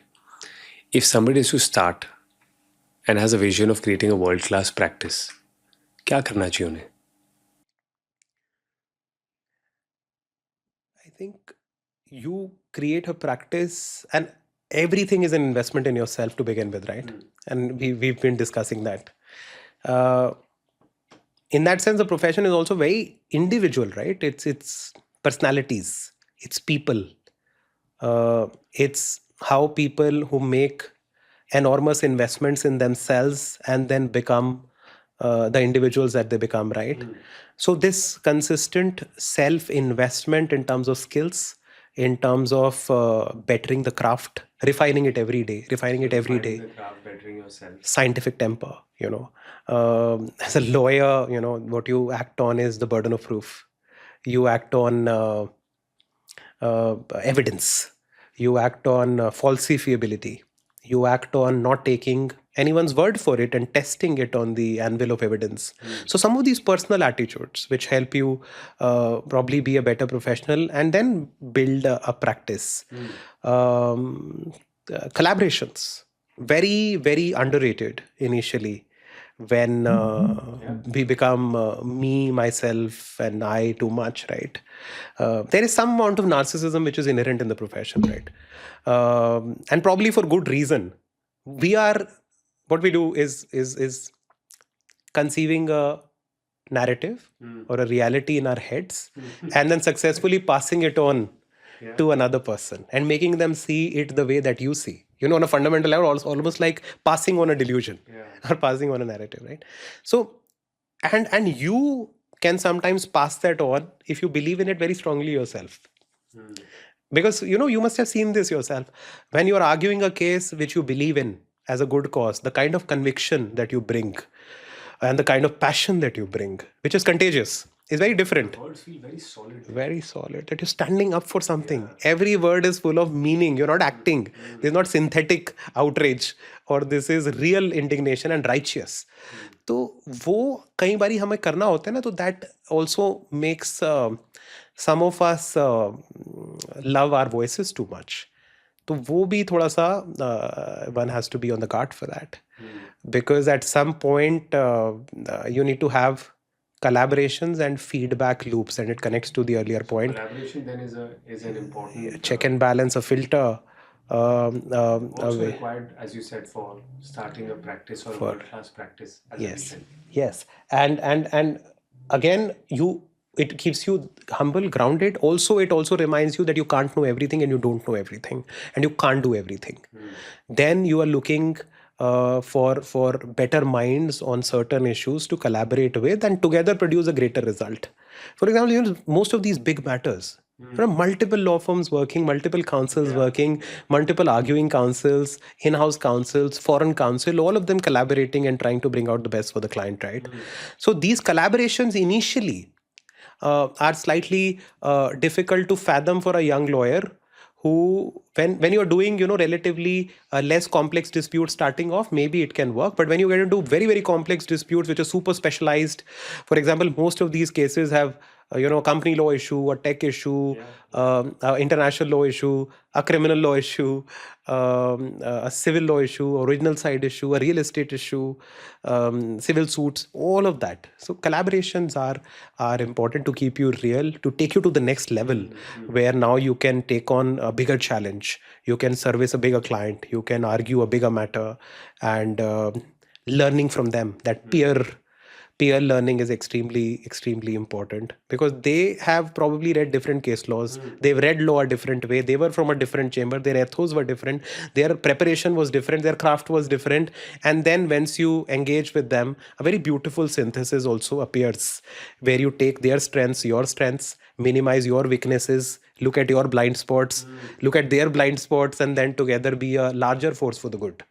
If somebody is to start and has a vision of creating a world-class practice, क्या करना चाहिए उन्हें? you create a practice, and everything is an investment in yourself to begin with, right? And we've been discussing that. Uh, in that sense, the profession is also very individual, right? It's personalities, it's people, it's how people who make enormous investments in themselves and then become the individuals that they become, right? So this consistent self investment in terms of skills, in terms of bettering the craft, refining it every day, Finding the craft, bettering yourself. scientific temper, as a lawyer, what you act on is the burden of proof. You act on evidence. You act on falsifiability. You act on not taking anyone's word for it and testing it on the anvil of evidence. So some of these personal attitudes which help you probably be a better professional and then build a practice. Collaborations, very, very underrated initially when we become me, myself, and I too much, right? There is some amount of narcissism which is inherent in the profession, right? And probably for good reason. We are, what we do is conceiving a narrative or a reality in our heads and then successfully passing it on to another person and making them see it the way that you see, on a fundamental level, also almost like passing on a delusion or passing on a narrative, right? So and you can sometimes pass that on if you believe in it very strongly yourself, because you must have seen this yourself. When you are arguing a case which you believe in as a good cause, the kind of conviction that you bring and the kind of passion that you bring, which is contagious, is very different. Words feel very solid. Very solid, that you're standing up for something. Every word is full of meaning. You're not acting. This is not synthetic outrage, or this is real indignation and righteous. तो वो कई बारी हमें करना होता है ना, तो that also makes some of us love our voices too much. तो वो भी थोड़ा सा one has to be on the guard for that, because at some point you need to have collaborations and feedback loops, and it connects to the earlier point. Collaboration then is an important Check and balance, a filter. Also required, as you said, for starting a practice or a world-class practice as a Yes, vision. yes, and again, it keeps you humble, grounded. Also, it also reminds you that you can't know everything and you don't know everything and you can't do everything. Then you are looking for better minds on certain issues to collaborate with and together produce a greater result. For example, most of these big matters, there are multiple law firms working, multiple councils working, multiple arguing councils, in-house councils, foreign counsel, all of them collaborating and trying to bring out the best for the client, right? So these collaborations initially are slightly difficult to fathom for a young lawyer who, when you're doing relatively less complex disputes starting off, maybe it can work. But when you get into very, very complex disputes which are super specialized, for example, most of these cases have a company law issue, a tech issue, international law issue, a criminal law issue, a civil law issue, original side issue, a real estate issue, civil suits, all of that. So collaborations are important to keep you real, to take you to the next level, where now you can take on a bigger challenge, you can service a bigger client, you can argue a bigger matter, and learning from them. That peer learning is extremely important, because they have probably read different case laws, they've read law a different way, they were from a different chamber, their ethos were different, their preparation was different, their craft was different, and then once you engage with them, a very beautiful synthesis also appears, where you take their strengths, your strengths, minimize your weaknesses, look at your blind spots, look at their blind spots, and then together be a larger force for the good.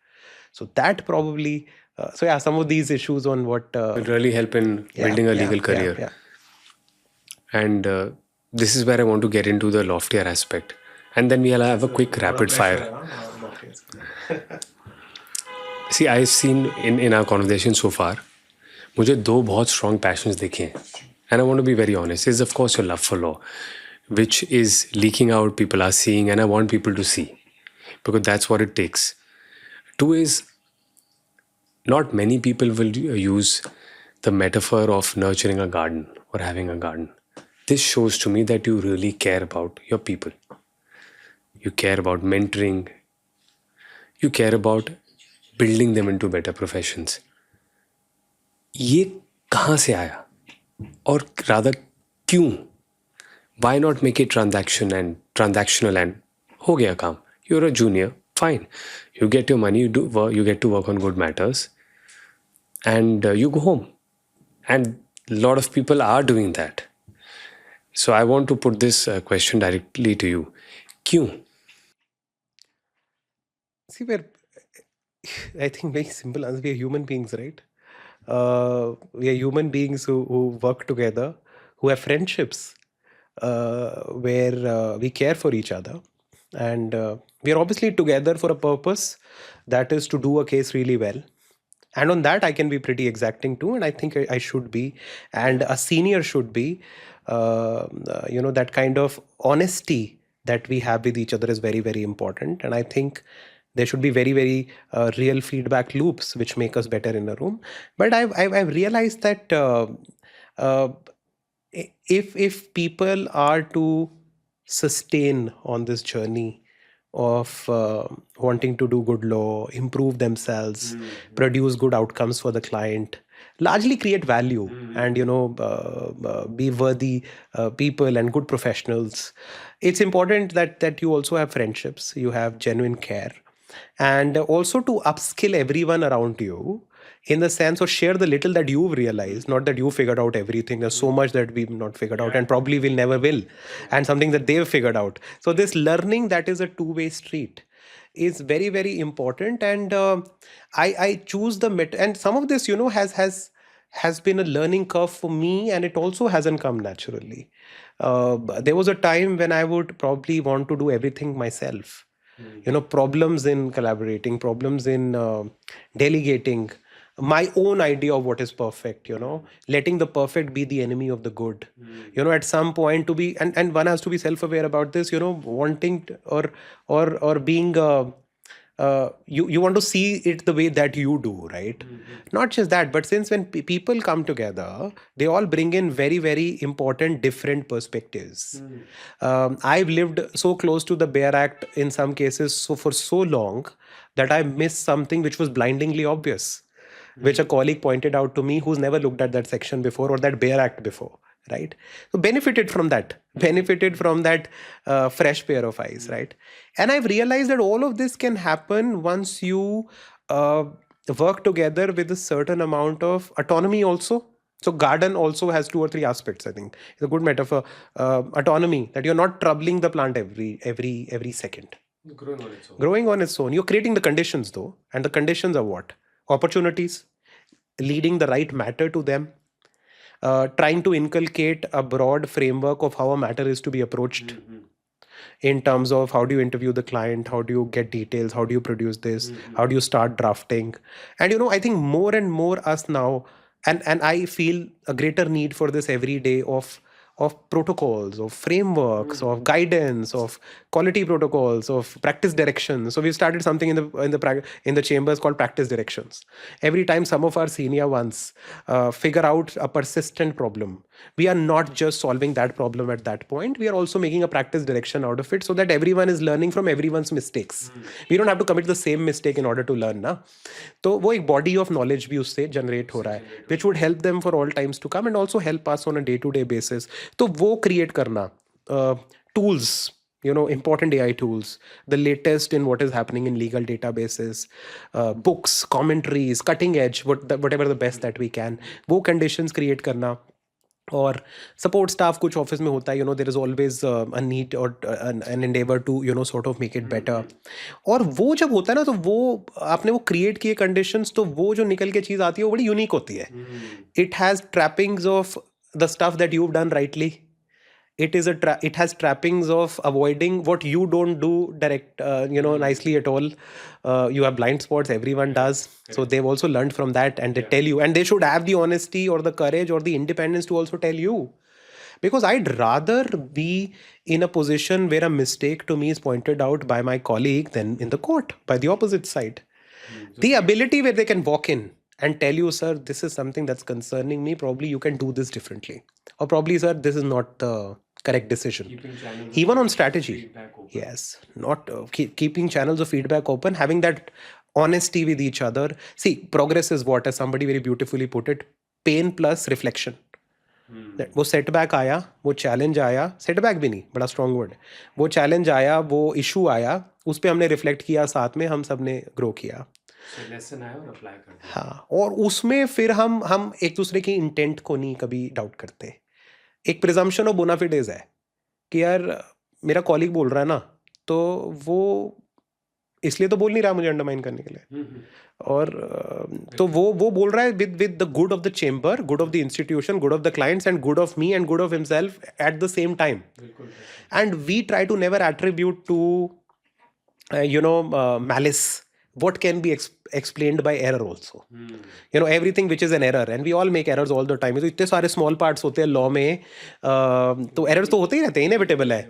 So that probably, some of these issues on what Will really help in building a legal career. And this is where I want to get into the loftier aspect. And then we'll have a quick rapid fire. See, I've seen in our conversation so far, मुझे दो बहुत strong passions दिखे हैं. And I want to be very honest. Is of course your love for law, which is leaking out, people are seeing, and I want people to see, because that's what it takes. Two is, not many people will use the metaphor of nurturing a garden or having a garden. This shows to me that you really care about your people. you care about mentoring, you care about building them into better professions. ये कहाँ से आया, और rather क्यों? Why not make it transactional and हो गया काम? You're a junior, fine. You get your money, you get to work on good matters, and you go home. And a lot of people are doing that. So I want to put this question directly to you. क्यों? See, I think very simple answer. We are human beings, right? We are human beings who work together, who have friendships, where we care for each other. And we are obviously together for a purpose, that is to do a case really well. And on that, I can be pretty exacting too. And I think I should be. And a senior should be. That kind of honesty that we have with each other is very, very important. And I think there should be very, very real feedback loops which make us better in a room. But I've realized that uh, if people are to sustain on this journey of wanting to do good law, improve themselves, produce good outcomes for the client, largely create value, and be worthy people and good professionals, it's important that you also have friendships, you have genuine care, and also to upskill everyone around you, in the sense of share the little that you've realized, not that you figured out everything. There's so much that we've not figured out and probably will never will, and something that they've figured out. So this learning, that is a two-way street, is very, very important. And I choose and some of this, has been a learning curve for me, and it also hasn't come naturally. There was a time when I would probably want to do everything myself. Problems in collaborating, problems in delegating, my own idea of what is perfect, letting the perfect be the enemy of the good. At some point, to be, and one has to be self-aware about this, wanting or being you want to see it the way that you do, right? Not just that, but since when people come together, they all bring in very, very important different perspectives. I've lived so close to the Bear Act in some cases for so long that I missed something which was blindingly obvious, which a colleague pointed out to me who's never looked at that section before or that Bear Act before, right? So benefited from that fresh pair of eyes, right? And I've realized that all of this can happen once you uh, work together with a certain amount of autonomy also. So garden also has two or three aspects, I think. It's a good metaphor. Autonomy, that you're not troubling the plant every second. Growing on its own. You're creating the conditions though. And the conditions are what? Opportunities, leading the right matter to them, trying to inculcate a broad framework of how a matter is to be approached, in terms of how do you interview the client, how do you get details, how do you produce this, how do you start drafting. And I think more and more us now, and I feel a greater need for this every day, of protocols, of frameworks, of guidance, of quality protocols, of practice directions. So we've started something in the chambers called practice directions. Every time some of our senior ones figure out a persistent problem, we are not just solving that problem at that point. We are also making a practice direction out of it, so that everyone is learning from everyone's mistakes. We don't have to commit the same mistake in order to learn, na? तो वो एक body of knowledge भी उससे generate हो रहा है, which would help them for all times to come and also help us on a day-to-day basis. तो वो create करना, tools, important AI tools, the latest in what is happening in legal databases, books, commentaries, cutting edge, whatever the best that we can, वो conditions create करना. और support staff कुछ office में होता है, there is always a need और an endeavour to sort of make it better. और वो जब होता है ना, तो वो आपने वो क्रिएट किए कंडीशंस, तो वो जो निकल के चीज़ आती है वो बड़ी यूनिक होती है. It has trappings of the stuff that you done rightly. It has trappings of avoiding what you don't do nicely at all. You have blind spots, everyone does. So they've also learned from that, and they tell you, and they should have the honesty or the courage or the independence to also tell you. Because I'd rather be in a position where a mistake to me is pointed out by my colleague than in the court by the opposite side. The ability where they can walk in and tell you, sir, this is something that's concerning me, probably you can do this differently, or probably, sir, this is not the correct decision. Keeping channels of Even on strategy. feedback open. Yes, not keeping channels of feedback open, having that honesty with each other. See, progress is what, as somebody very beautifully put it, pain plus reflection. वो setback आया, वो challenge आया, setback भी नहीं, बड़ा strong word, वो challenge आया, वो इशू आया, उस पर हमने रिफ्लेक्ट किया, साथ में हम सब ने ग्रो किया. लेसन आया और अप्लाई कर दिया. हाँ, और उसमें फिर हम एक दूसरे की इंटेंट को नहीं कभी डाउट करते. एक प्रिजम्पशन ऑफ बोनाफिडेज है कि यार मेरा कॉलीग बोल रहा है ना, तो वो इसलिए तो बोल नहीं रहा मुझे अंडरमाइन करने के लिए. और तो वो बोल रहा है with the good of the chamber, good of the institution, good of the clients and good of me and good of himself at the same time. And we try to never attribute to malice what can be explained by error also. Everything which is an error, and we all make errors all the time. तो इतने सारे small parts होते हैं law में, तो errors तो होते ही रहते हैं, inevitable है,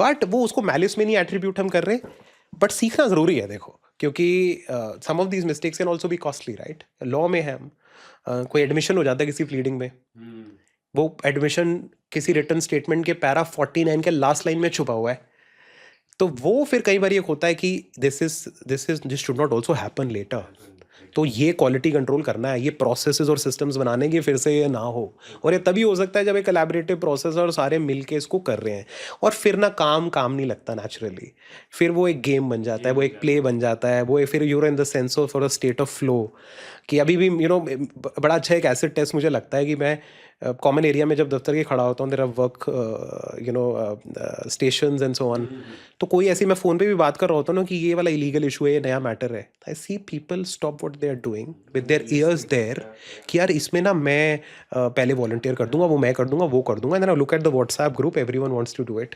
but वो उसको malice में नहीं attribute हम कर रहे. बट सीखना ज़रूरी है, देखो, क्योंकि some of these mistakes can also be costly, right? Law में है हम, कोई एडमिशन हो जाता है किसी प्लीडिंग में, वो एडमिशन किसी रिटर्न स्टेटमेंट के पैरा 49 के लास्ट लाइन में छुपा हुआ है, तो वो फिर कई बार ये होता है कि this should not also happen later. तो ये क्वालिटी कंट्रोल करना है, ये प्रोसेसेस और सिस्टम्स बनाने की फिर से ये ना हो. और ये तभी हो सकता है जब एक कोलैबोरेटिव प्रोसेस और सारे मिलके इसको कर रहे हैं. और फिर ना काम नहीं लगता नेचुरली, फिर वो एक गेम बन जाता है, वो एक प्ले बन जाता है, वो फिर you're in the sense of a state of flow. कि अभी भी बड़ा अच्छा एक एसिड टेस्ट मुझे लगता है कि मैं कॉमन एरिया में जब दफ्तर के खड़ा होता हूँ, there are workstations and so on, तो कोई ऐसी मैं फ़ोन पे भी बात कर रहा होता हूँ ना कि ये वाला इलीगल इशू है, ये नया मैटर है, I see people stop what they are doing with their years there कि यार इसमें ना मैं पहले वॉलंटियर कर दूंगा, वो मैं कर दूंगा, वो कर दूंगा, and then I look at the WhatsApp group, everyone wants to do it,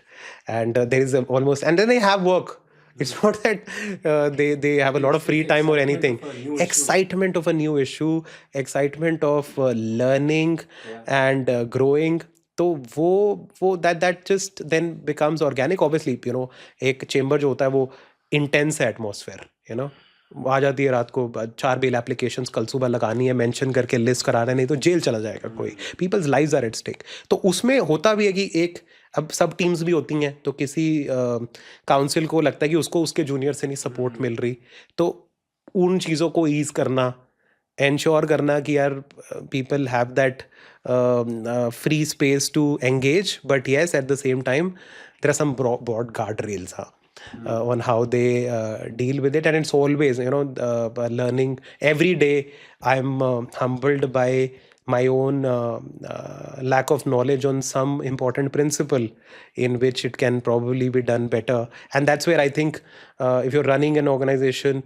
and there is almost, and then they have work. It's not that they have a lot of free time or anything. Excitement of a new issue, excitement of learning and growing. तो वो that just then becomes organic. Obviously, एक chamber जो होता है वो intense है atmosphere. आ जाती है रात को 4 बेल एप्लीकेशंस कल सुबह लगानी है, मेंशन करके लिस्ट कराना है, नहीं तो जेल चला जाएगा कोई. People's lives are at stake. तो उसमें होता भी है कि एक अब सब टीम्स भी होती हैं, तो किसी काउंसिल को लगता है कि उसको उसके जूनियर से नहीं सपोर्ट मिल रही, तो उन चीज़ों को ईज करना, एंश्योर करना कि यार people have that free space to engage, but yes at the same time there are some broad guardrails on how they deal with it, and it's always learning every day. I'm humbled by my own lack of knowledge on some important principle in which it can probably be done better. And that's where I think if you're running an organization,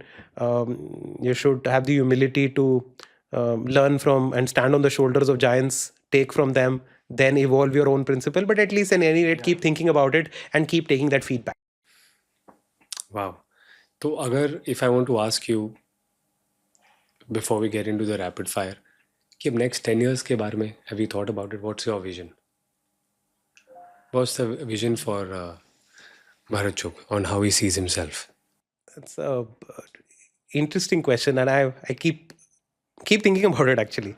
you should have the humility to learn from and stand on the shoulders of giants, take from them, then evolve your own principle. But at least in any rate, keep thinking about it and keep taking that feedback. Wow. तो अगर if I want to ask you before we get into the rapid fire, कि अब next 10 years के बारे में, have you thought about it? What's your vision? What's the vision for Bharat Chugh on how he sees himself? That's a interesting question, and I keep thinking about it actually.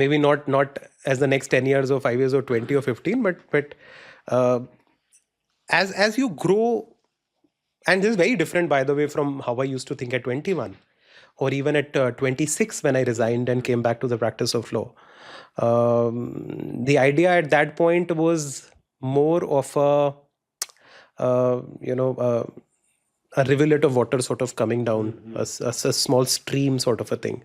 Maybe not as the next 10 years or 5 years or 20 or 15, but as you grow. And this is very different, by the way, from how I used to think at 21 or even at 26 when I resigned and came back to the practice of law. The idea at that point was more of a rivulet of water sort of coming down, a small stream sort of a thing.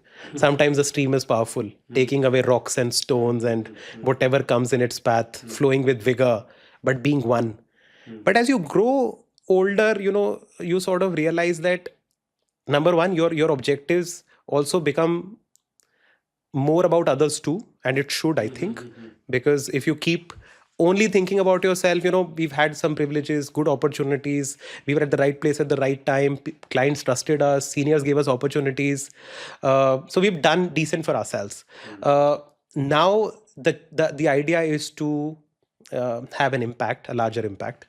Sometimes the stream is powerful, taking away rocks and stones and whatever comes in its path, flowing with vigor, but being one. But as you grow older, you sort of realize that number one, your objectives also become more about others too, and it should, I think, because if you keep only thinking about yourself, we've had some privileges, good opportunities, we were at the right place at the right time, clients trusted us, seniors gave us opportunities, so we've done decent for ourselves. Now the idea is to have an impact, a larger impact.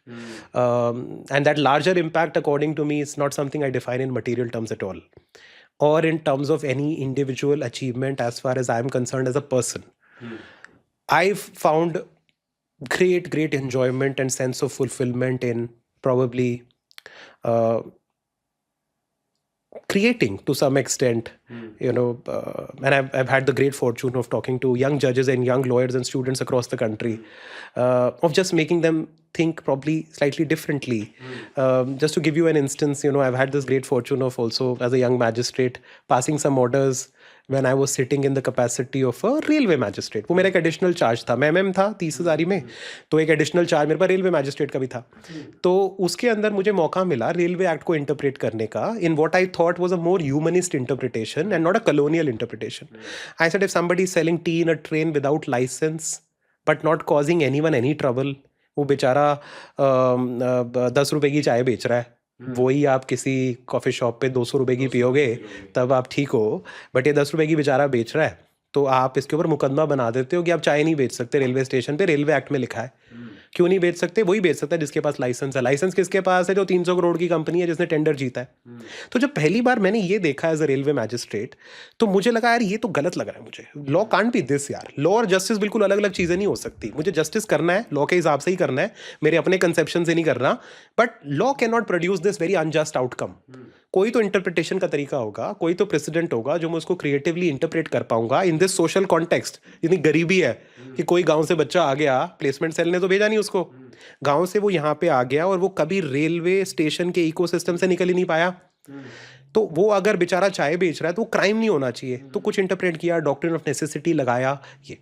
And that larger impact, according to me, is not something I define in material terms at all, or in terms of any individual achievement as far as I'm concerned as a person. I've found great enjoyment and sense of fulfillment in probably uh, creating to some extent, and I've had the great fortune of talking to young judges and young lawyers and students across the country, of just making them think probably slightly differently. Just to give you an instance, I've had this great fortune of also as a young magistrate passing some orders when I was sitting in the capacity of a railway magistrate. वो मेरा एक additional charge था, मैं MM था 30,000 में, तो एक additional charge मेरे पास रेलवे मैजिस्ट्रेट का भी था. तो उसके अंदर मुझे मौका मिला रेलवे एक्ट को इंटरप्रेट करने का in what I thought was a more humanist interpretation and not a colonial interpretation. I said if somebody is selling tea in a train without licence but not causing anyone any trouble, वो बेचारा 10 रुपए की चाय बेच रहा है, वही आप किसी कॉफ़ी शॉप पे 200 रुपए की पियोगे तब आप ठीक हो, बट ये 10 रुपए की बेचारा बेच रहा है, तो आप इसके ऊपर मुकदमा बना देते हो कि आप चाय नहीं बेच सकते रेलवे स्टेशन पे, रेलवे एक्ट में लिखा है. क्यों नहीं बेच सकते? वही बेच सकता है जिसके पास लाइसेंस है. लाइसेंस किसके पास है? जो 300 करोड़ की कंपनी है जिसने टेंडर जीता है. तो जब पहली बार मैंने ये देखा एज अ रेलवे मैजिस्ट्रेट, तो मुझे लगा यार ये तो गलत लग रहा है मुझे. लॉ कांट बी दिस यार. लॉ और जस्टिस बिल्कुल अलग अलग चीज़ें नहीं हो सकती. मुझे जस्टिस करना है लॉ के हिसाब से ही करना है, मेरे अपने कंसेप्शन से नहीं करना, but law can not produce this very unjust outcome. कोई तो इंटरप्रिटेशन का तरीका होगा, कोई तो प्रेसिडेंट होगा जो मैं उसको क्रिएटिवली इंटरप्रेट कर पाऊंगा इन दिस सोशल कॉन्टेक्स्ट. इतनी गरीबी है कि कोई गांव से बच्चा आ गया, प्लेसमेंट सेल ने तो भेजा नहीं उसको, गांव से वो यहाँ पे आ गया और वो कभी रेलवे स्टेशन के इकोसिस्टम से निकल ही नहीं पाया. तो वो अगर बेचारा चाय बेच रहा है तो वो क्राइम नहीं होना चाहिए. तो कुछ इंटरप्रेट किया, डॉक्ट्रिन ऑफ नेसेसिटी लगाया ये.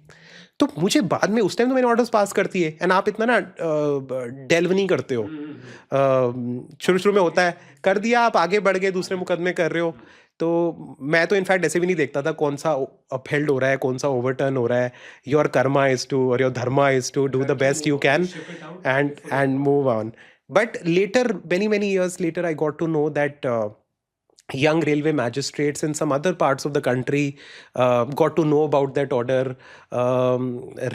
तो मुझे बाद में उस टाइम तो मैंने ऑर्डर्स पास करती है एंड आप इतना ना डेल्व नहीं करते हो. शुरू में होता है, कर दिया, आप आगे बढ़ गए, दूसरे मुकदमे कर रहे हो. तो मैं तो इनफैक्ट ऐसे भी नहीं देखता था कौन सा अपहेल्ड हो रहा है, कौन सा ओवरटर्न हो रहा है. योर कर्मा इज टू और your dharma is to do the best you can and move on. But later, many years later, I got to know that young railway magistrates in some other parts of the country got to know about that order,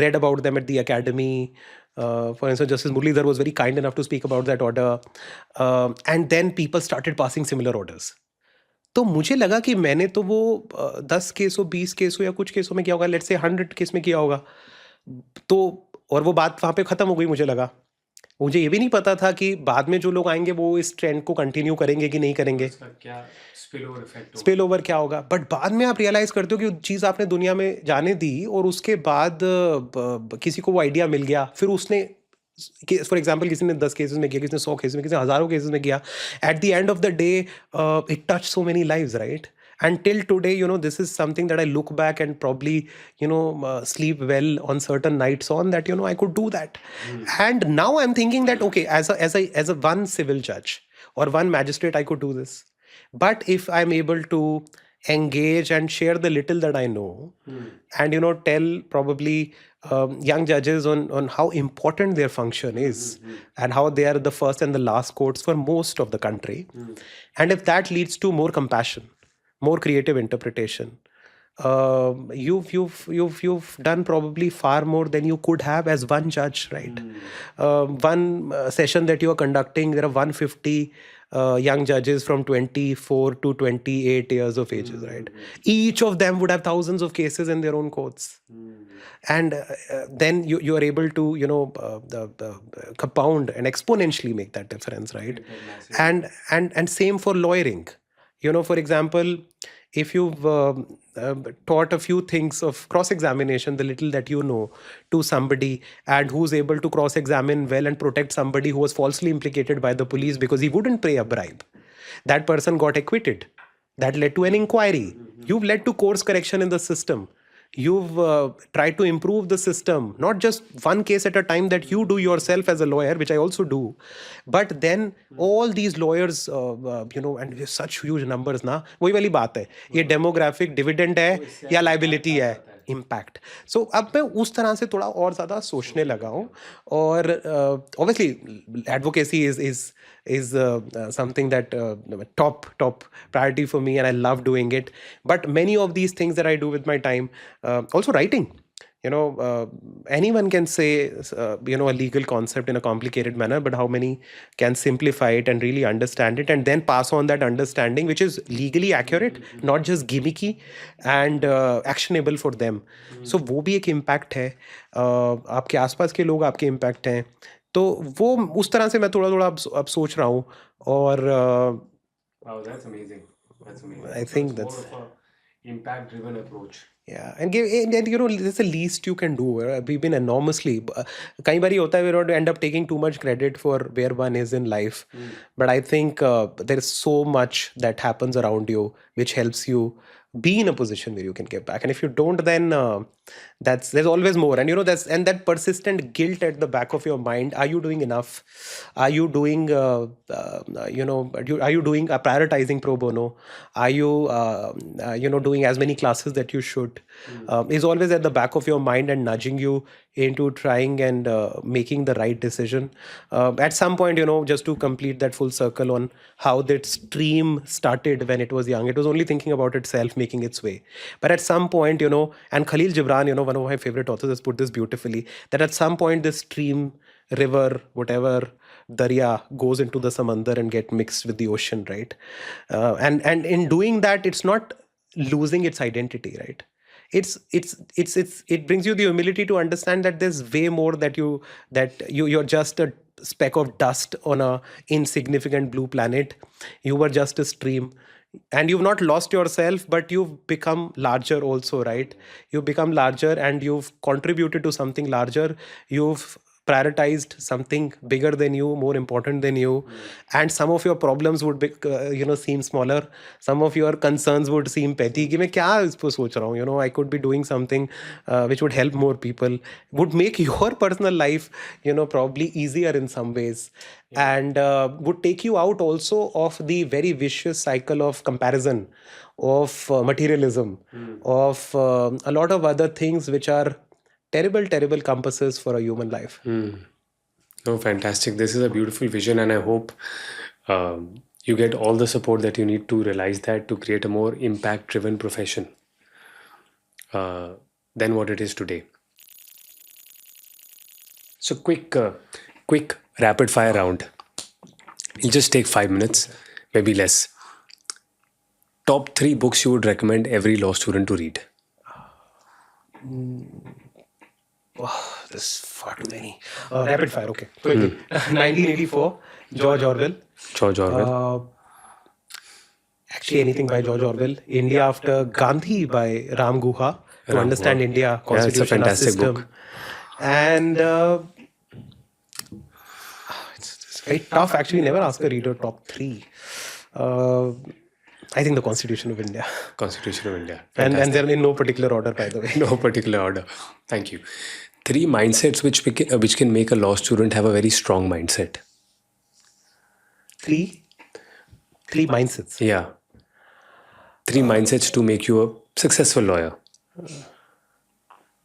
read about them at the academy. For instance, Justice Muralidhar was very kind enough to speak about that order, and then people started passing similar orders. तो मुझे लगा कि मैंने तो वो 10 case हो, 20 case हो या कुछ केसों में किया होगा, लेट्स से 100 केस में किया होगा, तो और वो बात वहाँ पे ख़त्म हो गई. मुझे लगा, मुझे ये भी नहीं पता था कि बाद में जो लोग आएंगे वो इस ट्रेंड को कंटिन्यू करेंगे कि नहीं करेंगे, क्या स्पिल ओवर क्या होगा. बट बाद में आप रियलाइज करते हो कि चीज़ आपने दुनिया में जाने दी और उसके बाद किसी को वो आइडिया मिल गया, फिर उसने फॉर एग्जाम्पल किसी ने 10 केसेस में किया, किसी ने 100 केसेस में, किसी ने हज़ारों केसेस में किया. At the end of the day it touch so many lives, right? And till today, this is something that I look back and probably, sleep well on certain nights on that, I could do that. And now I'm thinking that, okay, as a one civil judge or one magistrate, I could do this. But if I'm able to engage and share the little that I know, and, tell probably young judges on how important their function is, and how they are the first and the last courts for most of the country. And if that leads to more compassion, more creative interpretation, you've done probably far more than you could have as one judge, right? One session that you are conducting, there are 150 young judges from 24 to 28 years of ages, right? Each of them would have thousands of cases in their own courts. And then you are able to, compound and exponentially make that difference, right? And same for lawyering. For example, if you've taught a few things of cross-examination, the little that you know, to somebody, and who's able to cross-examine well and protect somebody who was falsely implicated by the police because he wouldn't pay a bribe, that person got acquitted. That led to an inquiry. You've led to course correction in the system. You've tried to improve the system, not just one case at a time that you do yourself as a lawyer, which I also do, but then all these lawyers, and with such huge numbers ना, वही वाली बात है, ये demographic dividend है या liability है, impact. So अब मैं उस तरह से थोड़ा और ज़्यादा सोचने लगा हूँ. और obviously advocacy is something that top priority for me, and I love doing it. But many of these things that I do with my time, also writing, anyone can say, a legal concept in a complicated manner, but how many can simplify it and really understand it and then pass on that understanding, which is legally accurate, not just gimmicky and actionable for them. So वो भी एक impact है. आपके आसपास के लोग आपके impact हैं. तो वो उस तरह से मैं थोड़ा थोड़ा अब सोच रहा हूँ. और Wow, that's amazing. That's amazing. I think that's more of a impact-driven approach. Yeah, and that's the least you can do. We've been enormously. कई बारी होता है we don't end up taking too much credit for where one is in life, but I think there is so much that happens around you which helps you be in a position where you can give back. And if you don't, then there's always more. And that persistent guilt at the back of your mind. Are you doing enough? Are you doing are you doing prioritizing pro bono? Are you doing as many classes that you should? Is always at the back of your mind and nudging you into trying and making the right decision. At some point, just to complete that full circle on how that stream started when it was young, it was only thinking about itself, making its way. But at some point, and Khalil Gibran, one of my favorite authors, has put this beautifully, that at some point this stream, river, whatever, darya goes into the samandar and get mixed with the ocean, right? And in doing that, it's not losing its identity, right? It brings you the humility to understand that there's way more that you're just a speck of dust on a insignificant blue planet. You were just a stream, and you've not lost yourself, but you've become larger also, right? You've become larger and you've contributed to something larger. You've prioritized something bigger than you, more important than you, and some of your problems would be, seem smaller. Some of your concerns would seem petty. कि मैं क्या इस पर सोच रहा हूँ? I could be doing something which would help more people, would make your personal life, probably easier in some ways, and would take you out also of the very vicious cycle of comparison, of materialism, of a lot of other things which are terrible compasses for a human life. Oh, fantastic. This is a beautiful vision, and I hope you get all the support that you need to realize that, to create a more impact-driven profession than what it is today. So quick rapid fire round. It'll just take 5 minutes, maybe less. Top 3 books you would recommend every law student to read. There's far too many. Rapid fire, okay. Quickly. 1984, George Orwell. George Orwell. Actually, anything by George Orwell. India After Gandhi by Ram Guha. To understand India, constitution, it's a fantastic system. book. And it's very tough. Actually, never ask a reader top 3. I think the Constitution of India. Constitution of India. And they're in no particular order, by the way. No particular order. Thank you. 3 mindsets which can make a law student have a very strong mindset. 3 mindsets. Yeah. 3 mindsets to make you a successful lawyer.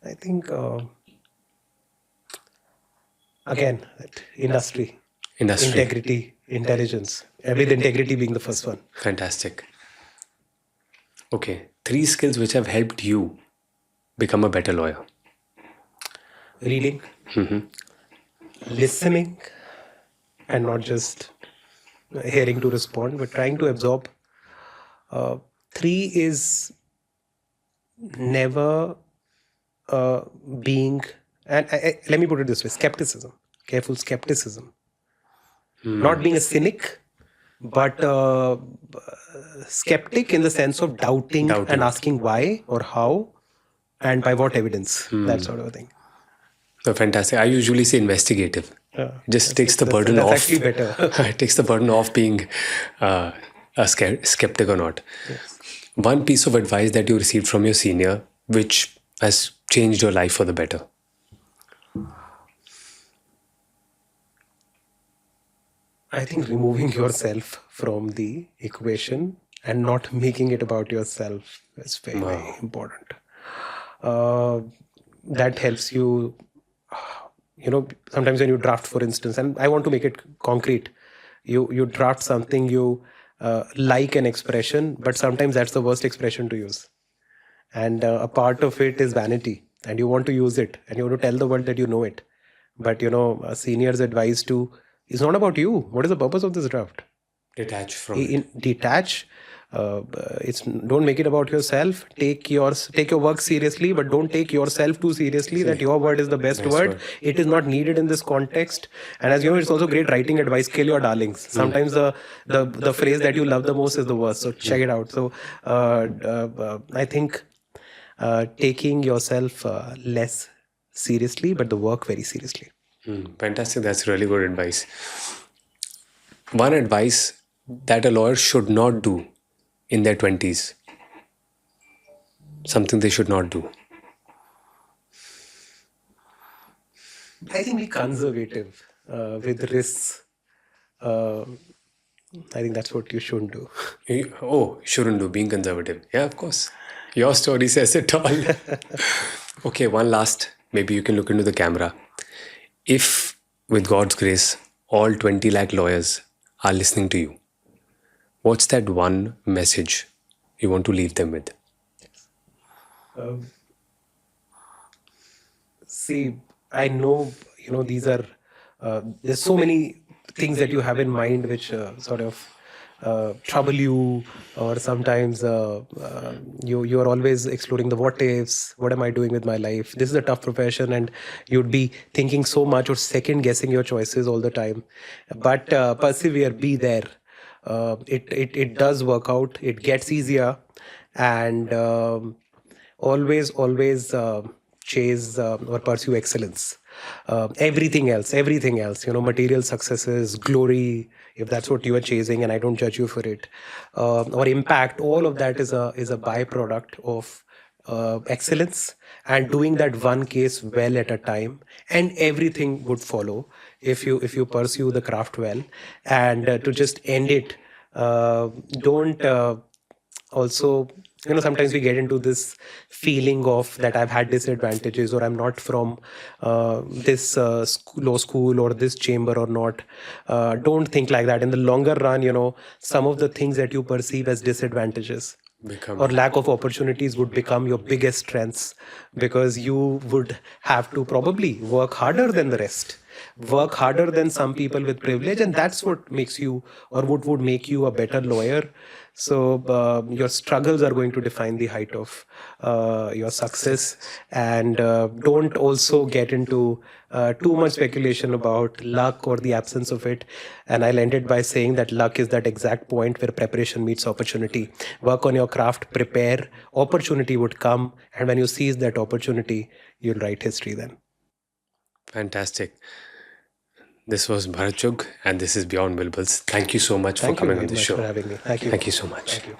I think, again, industry, integrity, intelligence. With integrity being the first one. Fantastic. Okay. 3 skills which have helped you become a better lawyer. Reading, listening, and not just hearing to respond, but trying to absorb. 3 is never being, and let me put it this way, skepticism, careful skepticism. Not being a cynic, but skeptic in the sense of doubting and asking why or how and by what evidence, that sort of a thing. So fantastic. I usually say investigative. Just takes the burden off. That's actually better. It takes the burden off being a skeptic or not. Yes. One piece of advice that you received from your senior which has changed your life for the better. I think removing yourself from the equation and not making it about yourself is very, very important. That helps you, sometimes when you draft, for instance, and I want to make it concrete, you draft something, you like an expression, but sometimes that's the worst expression to use. And a part of it is vanity. and you want to use it, and you want to tell the world that you know it. But a senior's advice to is not about you. What is the purpose of this draft? Detach from it. Detach. It's don't make it about yourself. Take your work seriously, but don't take yourself too seriously. That your word is the best word. It is not needed in this context. And as you know, it's also great writing advice. Kill your darlings. Sometimes the phrase that you love the most is the worst. So check it out. So I think taking yourself less seriously, but the work very seriously. Fantastic. That's really good advice. One advice that a lawyer should not do in their 20s. Something they should not do. I think be conservative with risks. I think that's what you shouldn't do. Shouldn't do, being conservative. Yeah, of course. Your story says it all. Okay, one last. Maybe you can look into the camera. If, with God's grace, all 20 lakh lawyers are listening to you, what's that one message you want to leave them with? See, I know, these are, there's so many things that you have in mind which sort of trouble you, or sometimes you are always exploring the what ifs. What am I doing with my life? This is a tough profession, and you'd be thinking so much or second guessing your choices all the time. But persevere, be there. It does work out. It gets easier, and always chase or pursue excellence. Everything else, material successes, glory, if that's what you are chasing, and I don't judge you for it, or impact, all of that is a byproduct of excellence, and doing that one case well at a time, and everything would follow if you pursue the craft well. And to just end it, don't also, sometimes we get into this feeling of that I've had disadvantages, or I'm not from this law school or this chamber or not. Don't think like that. In the longer run, some of the things that you perceive as disadvantages or lack of opportunities would become your biggest strengths, because you would have to probably work harder than the rest, work harder than some people with privilege, and that's what makes you, or what would make you, a better lawyer. So your struggles are going to define the height of your success. And don't also get into too much speculation about luck or the absence of it. And I'll end it by saying that luck is that exact point where preparation meets opportunity. Work on your craft, prepare, opportunity would come, and when you seize that opportunity, you'll write history then. Fantastic. This was Bharat Chugh, and this is Beyond Bilbils. Thank you so much for Thank you coming very on the much show. for having me. Thank you. Thank you so much. Thank you.